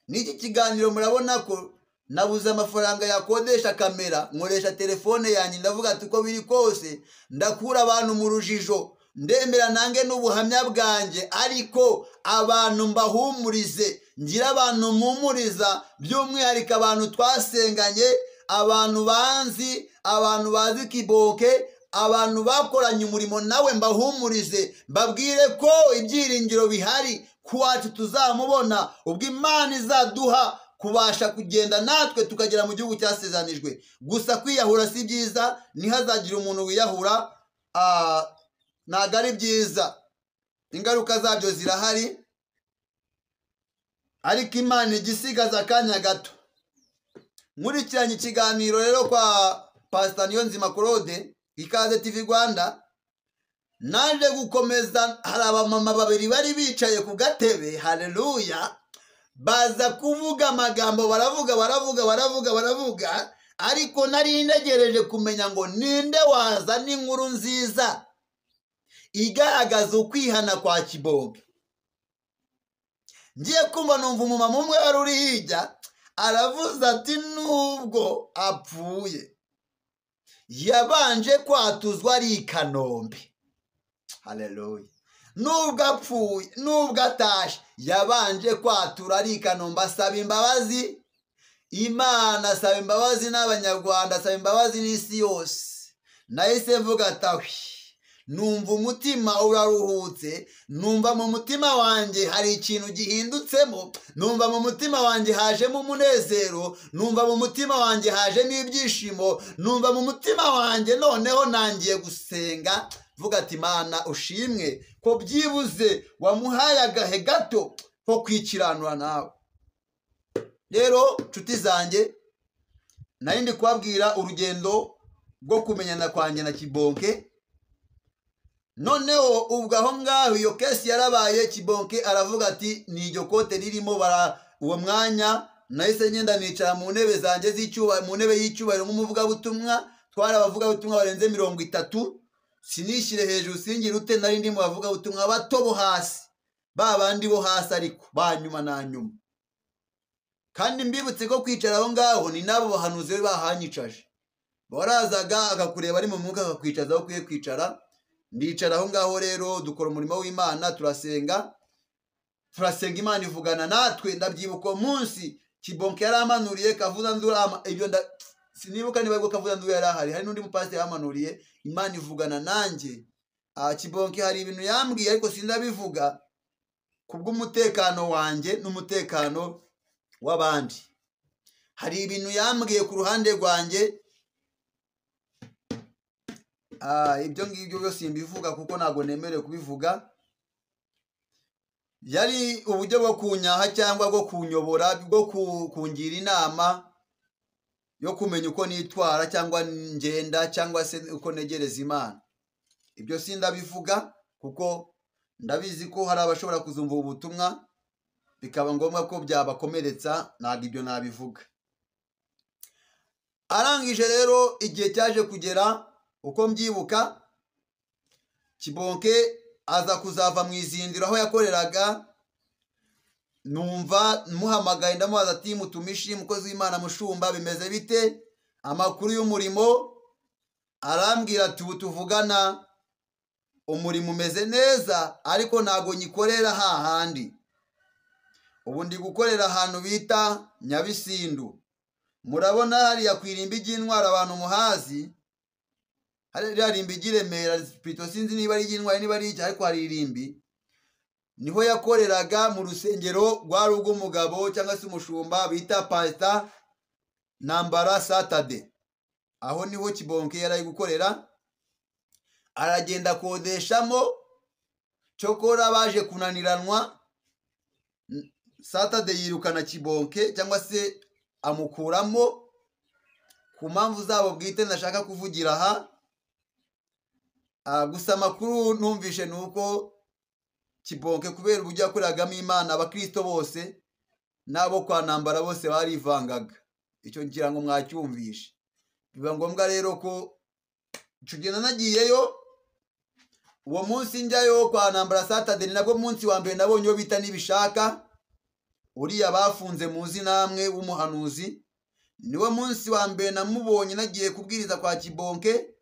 N'iki kiganiro murabona ko nabuze amafaranga yakodesha kamera, nkoresha telefone yanjye. Ndavuga ati uko biri kose ndakura abantu mu rujijo, ndemera nange n'ubuhamya bwanjye, ariko abantu mbahumurize, ngira abantu mpumuriza, by'umwihariko abantu twasenganye, abantu banzi, abantu bazi Kibonke, abantu bakoranye umurimo nawe, mbahumurize, mbabwire ko ibyiringiro bihari, kuwacu tuzamubona ubwo Imana izaduha kubasha kugenda natwe tukagera mu gihugu cyasezanijwe. Gusa kwiyahura si byiza, ntihazagira umuntu wiyahura, ntago ari byiza, ingaruka zabyo zirahari, ariko Imana igisigaza akanya gato. Nkurikiranye ikiganiro rero kwa Pastor Niyonzima Claude, Ikaze TV Rwanda, naje gukomeza. Hari abamama 2 bari bicaye ku gatebe, haleluya, baza kuvuga amagambo, baravuga, ariko nari ntegereje kumenya ngo ninde waza n'inkuru nziza igaragaza ukwihana kwa Kibonke. Ngiye kumva numva umumama umwe wari uri hirya aravuze ati nubwo apfuye yabanje kwatuzwa ari i Kanombe. Haleluya. Nubwo apfuye, nubwo atashe, yabanje kwatura ari i Kanombe, asaba imbabazi Imana, asaba imbabazi n'Abanyarwanda, asaba imbabazi n'isi yose. Nahise mvuga ati numva umutima uraruhutse, numva mu mutima wanjye hari ikintu gihindutsemo, numva mu mutima wanjye hajemo umunezero, numva mu mutima wanjye hajemo ibyishimo, numva mu mutima wanjye noneho nangiye gusenga, vuga ati Imana ushimwe ko byibuze wamuhaye agahe gato ko kwikiranura nawe. rero nshuti zanjye nari ndi kubabwira urugendo rwo kumenyana kwanjye na Kibonke. Noneho ubwo aho ngaho iyo kesi yarabaye, Kibonke aravuga ati ni iryo kote ririmo uwo mwanya nahise ngenda nicara mu ntebe zanjye z'icyubahiro, mu ntebe y'icyubahiro nk'umuvugabutumwa. Twari abavugabutumwa barenze 30, sinishyire hejuru singire ute, nari ndi mu bavugabutumwa bato bo hasi, ba bandi bo hasi ariko banyuma na nyuma. Kandi mbibutse ko kwicara aho ngaho ni nabo bahanuzi be bahanyicaje, barazaga akakureba ari mu mwuka akakwicaza aho ukwiye kwicara. Ndicara aho ngaho rero dukora umurimo w'Imana, turasenga Imana ivugana natwe. Ndabyibuka munsi Kibonke yaramanuriye Kavuza Ndura, ibyo sinibuka niba ubwo Kavuza Ndura yarahari, hari n'undi mupasiteri yamanuriye. Imana ivugana nanjye. Kibonke hari ibintu yambwiye ariko sindabivuga kubw'umutekano wanjye n'umutekano w'abandi. Hari ibintu yambwiye ku ruhande rwanjye, ibyo ngibyo byose simbivuga kuko ntabwo nemerewe kubivuga. Yari uburyo bwo kunyaha cyangwa bwo kunyobora, bwo kungira inama yo kumenya uko nitwara cyangwa ngenda cyangwa se uko negereza Imana. Ibyo sindabivuga kuko ndabizi ko hari abashobora kuzumva ubutumwa bikaba ngombwa ko byabakomeretsa, ntabwo ibyo nabivuga. Arangije rero igihe cyaje kugera, uko mbyibuka, Kibonke aza kuzava mu izindiro aho yakoreraga. Numva muhamagaye ndamubaza ati mutumishi, mukozi w'Imana, mushumba, bimeze bite, amakuru y'umurimo? Arambwira ati ubu tuvugana umurimo umeze neza ariko ntabwo nyikorera hahandi, ubu ndi gukorera ahantu bita Nyabisindu. Murabona hariya ku irimbi ry'intwari, abantu muhazi, hariya irimbi ry'Iremera, sinzi niba ari iry'intwari niba ari iki, ariko hari irimbi, niho yakoreraga mu rusengero rwari urw'umugabo cyangwa se umushumba bita Pastor Ntambara Saturday. Aho niho Kibonke yari gukorera. Aragenda akodeshamo, cyokora baje kunaniranwa, Saturday yirukana Kibonke cyangwa se amukuramo ku mpamvu zabo bwite ndashaka kuvugira aha. Gusa amakuru numvishe nuko Kibonke kubera uburyo yakoreragamo Imana, abakristo bose nabo kwa Ntambara bose barivangaga. Icyo ngira ngo mwacyumvishe. Biba ngombwa rero ko tugenda nagiyeyo. Uwo munsi njyayo kwa Ntambara Saturday, nabwo munsi wa mbere nabonye yo bita Nibishaka, uriya bafunze muzi namwe w'umuhanuzi. Niwe munsi wa mbere namubonye nagiye kubwiriza kwa Kibonke.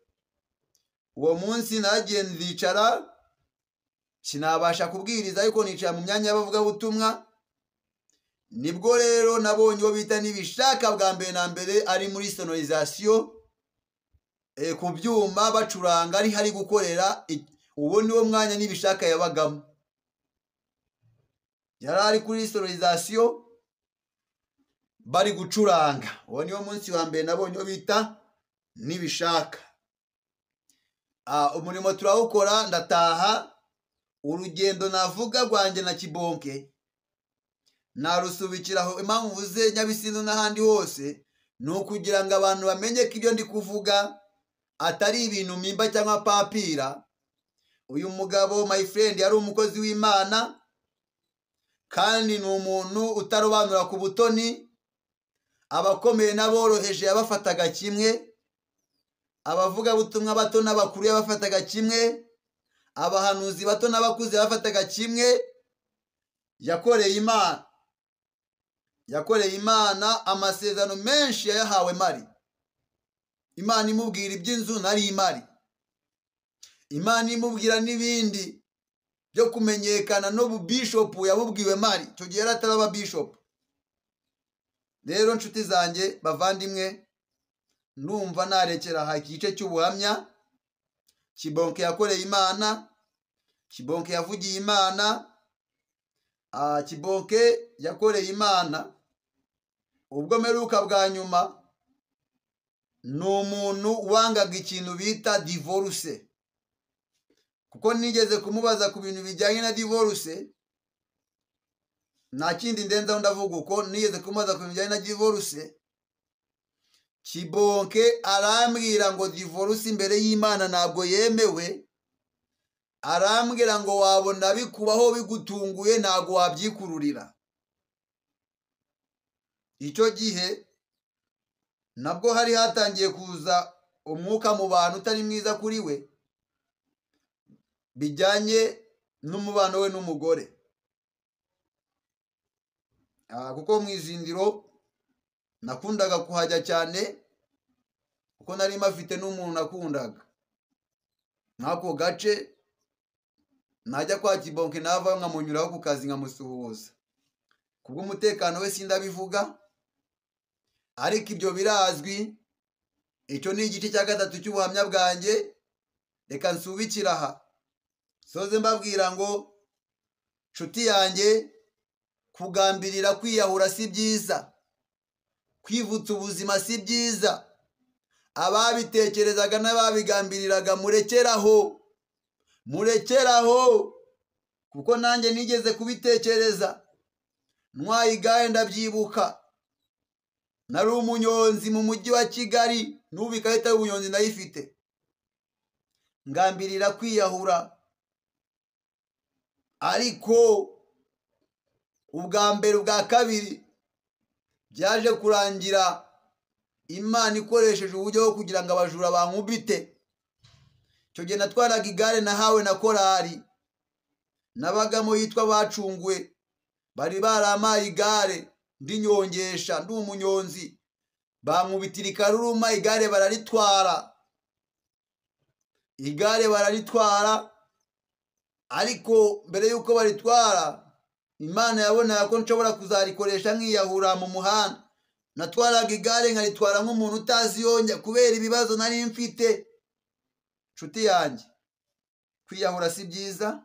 Uwo munsi nagiye ndicara, sinabasha kubwiriza ariko nicara mu myanya y'abavugabutumwa. Nibwo rero nabonye yo bita Nibishaka bwa mbere na mbere, ari muri sonorisation, ku byuma bacuranga, ari hari gukorera. Uwo niwo mwanya Nibishaka yabagamo, yari ari kuri sonorisation bari gucuranga. Uwo niwo munsi wa mbere nabonye yo bita Nibishaka. Umurimo turawukora, ndataha. Urugendo navuga rwanjye na Kibonke narusubikiraho. Impamvu mvuze Nyabisindu n'ahandi hose ni ukugira ngo abantu bamenye ko ibyo ndi kuvuga atari ibintu mpimba cyangwa papira. Uyu mugabo my friend yari umukozi w'Imana kandi ni umuntu utarobanura ku butoni. Abakomeye n'aboroheje yabafataga kimwe, abavuga butumwa bato n'abakuru yabafataga kimwe, abahanuzi bato n'abakuze yabafataga kimwe. Yakoreye Imana amasezerano menshi yayahawe mari. Imana imubwira iby'inzu nari imari, Imana imubwira n'ibindi byo kumenyekana n'ububishopu yabubwiwe mari. Icyo gihe yari ataraba bishop. Rero nshuti zanjye bavandimwe, numva narekera aha igice cy'ubuhamya. Kibonke yakoreye Imana, Kibonke yavugiye Imana, Kibonke yakoreye Imana. Ubwo meruka bwa nyuma ni umuntu wangaga ikintu bita divorce, kuko nigeze kumubaza ku bintu bijyanye na divorce. nta kindi ndenzaho ndavuga uko nigeze kumaza ku bijyanye na divorce. Kibonke arambwira ngo divorce imbere y'Imana ntabwo yemewe, arambwira ngo wabona bikubaho bigutunguye ntabwo wabyikururira. Icyo gihe nabwo hari hatangiye kuza umwuka mu bantu utari mwiza kuri we bijyanye n'umubano we n'umugore. Kuko mu izindiro nakundaga kuhajya cyane kuko nari mafite n'umuntu nakundaga. Nk'ako gace najya kwa Kibonke nava nkamunyuraho ku kazi nkamusuhuza. Kubw'umutekano we sindabivuga, ariko ibyo birazwi. Icyo ni igice cya gatatu cy'ubuhamya bwanjye. Reka nsubikira aha soze mbabwira ngo nshuti yanjye, kugambirira kwiyahura si byiza, kwivutsa ubuzima si byiza. Ababitekerezaga n'ababigambiriraga murekeraho, murekeraho, kuko nanjye nigeze kubitekereza. Ntwaye igare ndabyibuka, nari umunyonzi mu mujyi wa Kigali, n'ubu ikarita y'ubunyonzi ndayifite. Ngambirira kwiyahura, ariko ubwa mbere ubwa kabiri byaje kurangira Imana ikoresheje uburyo bwo kugira ngo abajura bankubite. Icyo gihe natwaraga igare nahawe na korari nabagamo yitwa Bacungwe. Bari barampaye igare ndinyongesha, ndi umunyonzi. Bankubitira ikaruruma, igare bararitwara. Igare bararitwara, ariko mbere y'uko baritwara Imana yabonaga ko nshobora kuzarikoresha nkiyahura mu muhanda. Natwaraga igare nkaritwara nk'umuntu utazi yonjya kubera ibibazo nari mfite. Nshuti yanjye, kwiyahura si byiza,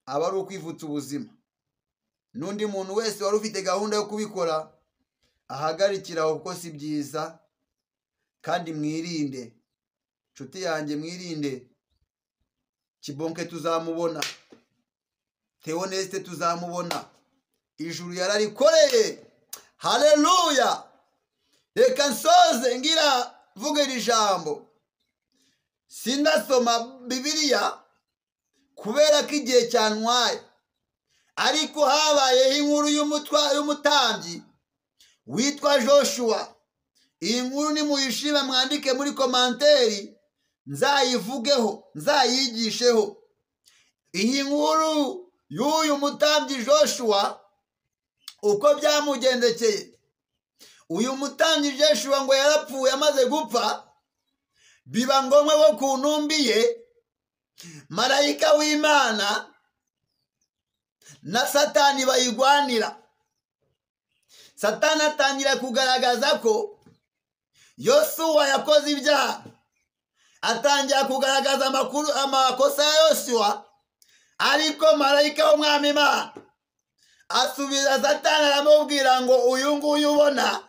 aba ari ukwivutsa ubuzima. N'undi muntu wese wari ufite gahunda yo kubikora ahagarikiraho kuko si byiza, kandi mwirinde. Nshuti yanjye mwirinde. Kibonke tuzamubona, Theoneste tuzamubona, ijuru yararikoreye. Haleluya! Reka nsoze ngira vuga iri jambo. Sindasoma Bibiliya kubera ko igihe cyantwaye, ariko habayeho inkuru y'umutambyi witwa Joshua. Iyi nkuru nimuyishima mwandike muri komanteri, nzayivugeho, nzayigisheho. Iyi nkuru y'uyu mutambyi Joshua uko byamugendekeye. Uyu mutambyi Joshua ngo yarapfuye amaze gupfa, biba ngombwa ko ku ntumbi ye marayika w'Imana na Satani bayigwanira. Satani atangira kugaragaza ko Yosuwa yakoze ibyaha, atangira kugaragaza amakosa ya Yosuwa, ariko marayika w'Umwami Imana asubiza Satani aramubwira ngo uyu nguyu ubona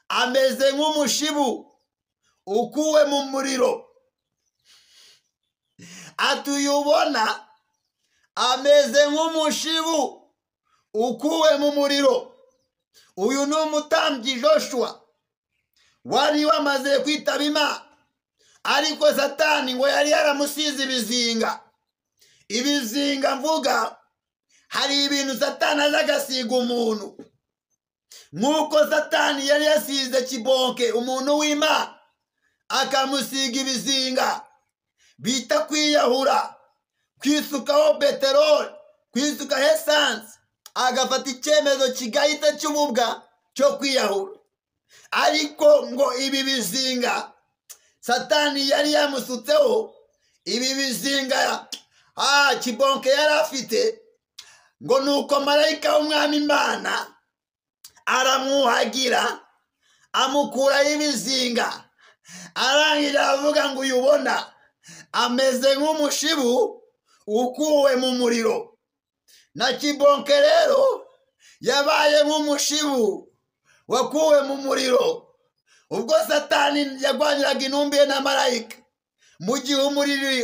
ameze nk'umushibu ukuwe mu muriro. Atuyubona ameze nk'umushibu ukuwe mu muriro. Uyu ni umutambyi Joshua wari wamaze kwitaba Imana, ariko Satani ngo yari yaramusize ibizinga. Ibizinga mvuga, hari ibintu Satani aza agasiga umuntu, nk'uko Satani yari yasize Kibonke umuntu w'Imana akamusiga ibizinga bita kwiyahura, kwisukaho peteroli, kwisuka esanse, agafata icyemezo kigahita cy'ububwa cyo kwiyahura. Ariko ngo ibi bizinga Satani yari yamusutseho, ibi bizinga Kibonke yari afite, ngo nuko marayika w'Umwami Imana aramwuhagira amukuraho ibizinga. Arangira avuga ngo uyubona ameze nk'umushibu ukuwe mu muriro. Na Kibonke rero yabaye nk'umushibu wakuwe mu muriro. Ubwo Satani yagwaniraga intumbi ye na marayika, mu gihe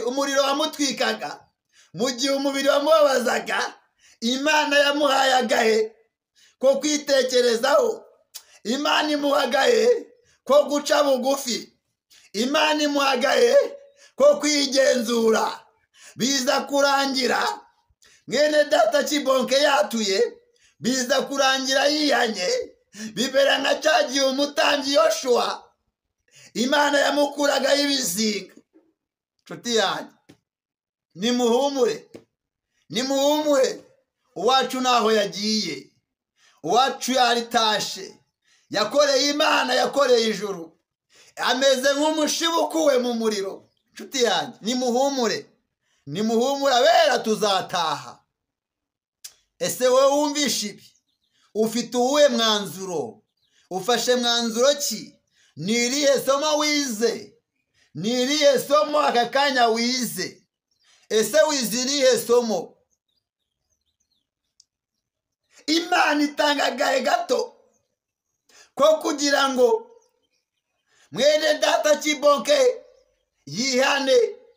umuriro wamutwikaga, mu gihe umubiri wamubabazaga, Imana yamuhaye agahe ko kwitekerezaho. Imana imuha agahe ko guca bugufi. Imana imuha agahe ko kwigenzura. Biza kurangira mwene data Kibonke yatuye, biza kurangira yihanye, bibera nka cyagiye umutambyi Yoshua Imana yamukuragaho ibizinga. Nshuti yanjye, nimuhumure, nimuhumure, uwacu naho yagiye, uwacu yaritashe, yakoreye Imana, yakoreye ijuru, ameze nk'umushibukuwe mu muriro. Nshuti yanjye, nimuhumure, nimuhumure, abera tuzataha. Ese wowe wumvishe ibi, ufite uwuhe mwanzuro? Ufashe mwanzuro ki? Ni irihe somo wize? Ni irihe somo aka kanya wize? Ese wize irihe somo? Imana itanga agahe gato ko kugira ngo mwene data Kibonke yihane,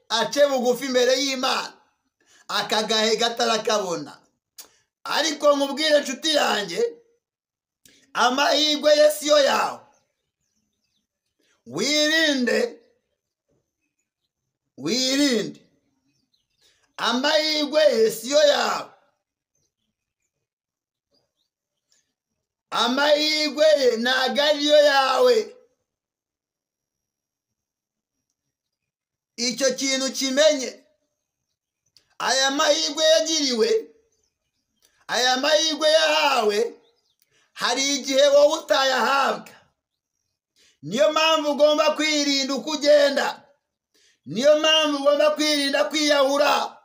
ace bugufi imbere y'Imana. Aka gahe gatarakabona. Ariko nkubwire nshuti yanjye, amahirwe ye siyo yawe. Wirinde, wirinde, amahirwe ye siyo yawe. Amahirwe ye ntago ariyo yawe. Icyo kintu kimenye. Aya mahirwe yagiriwe, aya mahirwe yahawe, hari igihe wowe utayahabwa. Niyo mpamvu ugomba kwirinda uko ugenda. Niyo mpamvu ugomba kwirinda kwiyahura.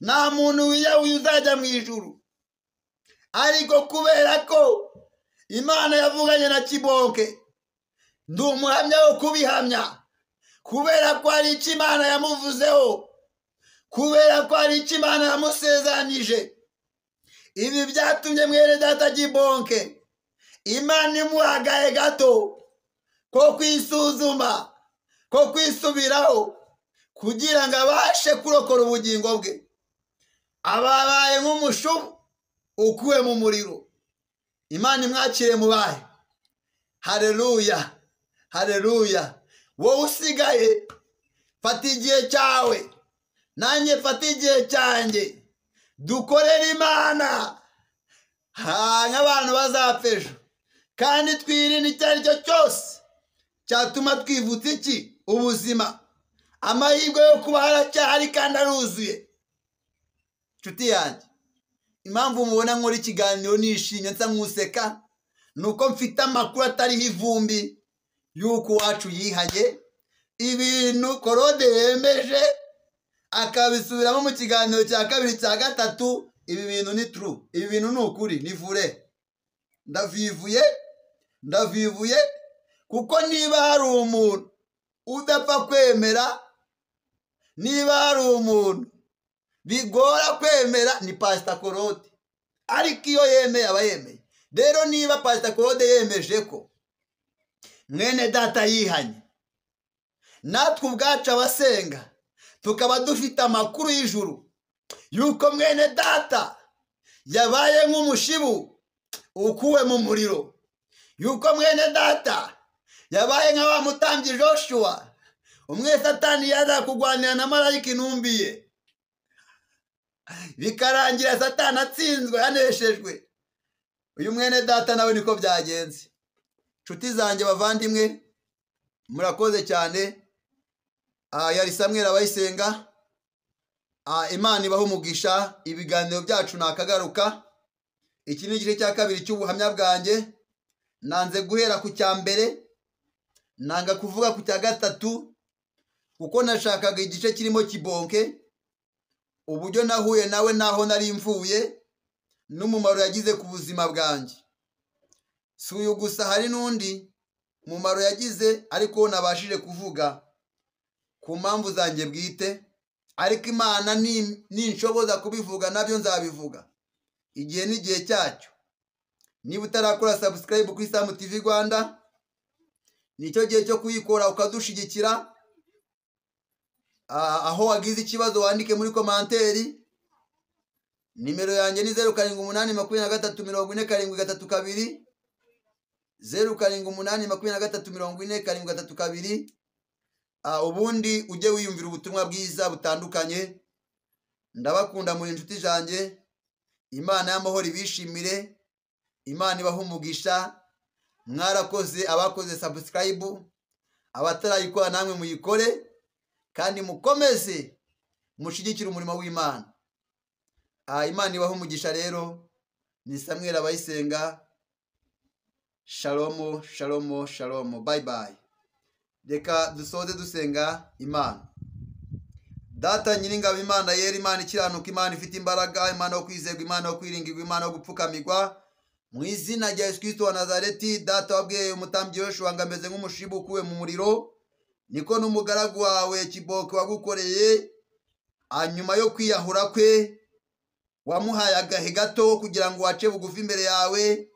Nta muntu wiyahuye uzajya mu ijuru. Ariko kubera ko Imana yavuganye na Kibonke, ndi umuhamya wo kubihamya. Kubera ko hari icyo Imana yamuvuzeho, kubera ko hari icyo Imana yamusezanije. Ibi byatumye mwene data Kibonke Imana imuha agahe gato ko kwisuzuma, ko kwisubiraho, kugira ngo abashe kurokora ubugingo bwe. Ababaye nk'umushumu ukuwe mu muriro. Imana imwakire mubahe. Haleluya, haleluya. Wowe usigaye, fata igihe cyawe, nanjye fata igihe cyanjye, dukorere Imana nk'abantu bazapfa ejo. Kandi twirinde icyo ari cyo cyose cyatuma twivutsa iki? Ubuzima. Amahirwe yo kuba haracyahari kandi aruzuye. Nshuti yanjye, impamvu mubona nkora ikiganiro nishimye nsa nk'useka, nuko mfite amakuru atariho ivumbi yuko uwacu yihanye. Ibintu Korode yemeje akabisubiramo mu kiganiro cya kabiri cya gatatu, ibi bintu ni true, ibi bintu ni ukuri, ni vure. Ndavivuye kuko niba hari umuntu udapfa kwemera, niba hari umuntu bigora kwemera, ni Pastor Korode. Ariko iyo yemeye aba yemeye. Rero niba Pastor Korode yemeje ko mwene data yihanye, natwe ubwacu abasenga tukaba dufite amakuru y'ijuru yuko mwene data yabaye nk'umushibu ukuwe mu muriro, yuko mwene data yabaye nka wa mutambyi Joshua umwe Satani yaza kugwanira na marayika intumbiye, bikarangira Satani atsinzwe, yaneshejwe. Uyu mwene data nawe niko byagenze. Nshuti zanjye, bavandimwe, murakoze cyane. Yari Samuel Abayisenga. Imana ibaho umugisha. Ibiganiro byacu nakagaruka. Iki ni igice cya kabiri cy'ubuhamya bwanjye. Nanze guhera ku cya mbere, nanga kuvuga ku cya gatatu, kuko nashakaga igice kirimo Kibonke, uburyo nahuye nawe naho nari mvuye, n'umumaro yagize ku buzima bwanjye. Si uyu gusa, hari n'undi mumaro yagize, ariko nabashije kuvuga ku mpamvu zanjye bwite. Ariko Imana ninshoboza kubivuga nabyo nzabivuga igihe n'igihe cyacyo. Niba utarakora subscribe kuri Sam TV Rwanda, nicyo gihe cyo kuyikora ukadushigikira. Aho wagize ikibazo wandike muri komanteri, nimero yanjye ni 0788234732 0788234732. Ubundi ujye wiyumvira ubutumwa bwiza butandukanye. Ndabakunda muri inshuti zanjye. Imana y'amahoro ibishimire, Imana ibaha umugisha. Mwarakoze abakoze subscribe, abatarayikora namwe muyikore kandi mukomeze mushigikira umurimo w'Imana. Imana ibaha umugisha rero. Ni Samuel Abayisenga. Shalom, shalom, shalom. Bye bye. Reka dusoze dusenga Imana. Data nyiringabo, Imana yera, Imana ikiranuka, Imana ifite imbaraga, Imana yo kwizerwa, Imana yo kwiringirwa, Imana yo gupfukamirwa. Mu izina rya Yesu Kristo wa Nazareti, Data wabwiye umutambyi Yoshua ngo ameze nk'umushibu ukuwe mu muriro, niko n'umugaragu wawe Kiboko wagukoreye. Nyuma yo kwiyahura kwe, wamuhaye agahe gato kugira ngo wace bugufi imbere yawe,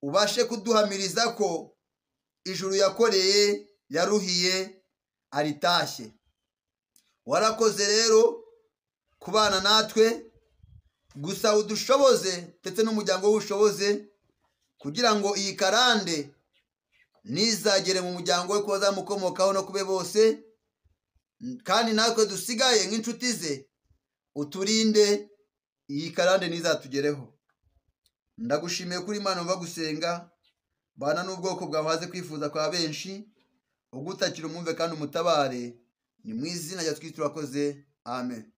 ubashe kuduhamiriza ko ijuru yakoreye yaruhiye aritashye. Warakoze rero kubana natwe, gusa udushoboze ndetse n'umuryango w'ushoboze kugira ngo iyi karande nizagere mu muryango we, ko bazamukomokaho no kube bose, kandi natwe dusigaye nk'inshuti ze uturinde iyi karande nizatugereho. Ndagushimiye kuri Imana umva gusenga, bana n'ubwoko bwawe haze kwifuza kwa benshi, ugutakira umwumve kandi umutabare. Ni mu izina rya Kristo turakoze. Amen.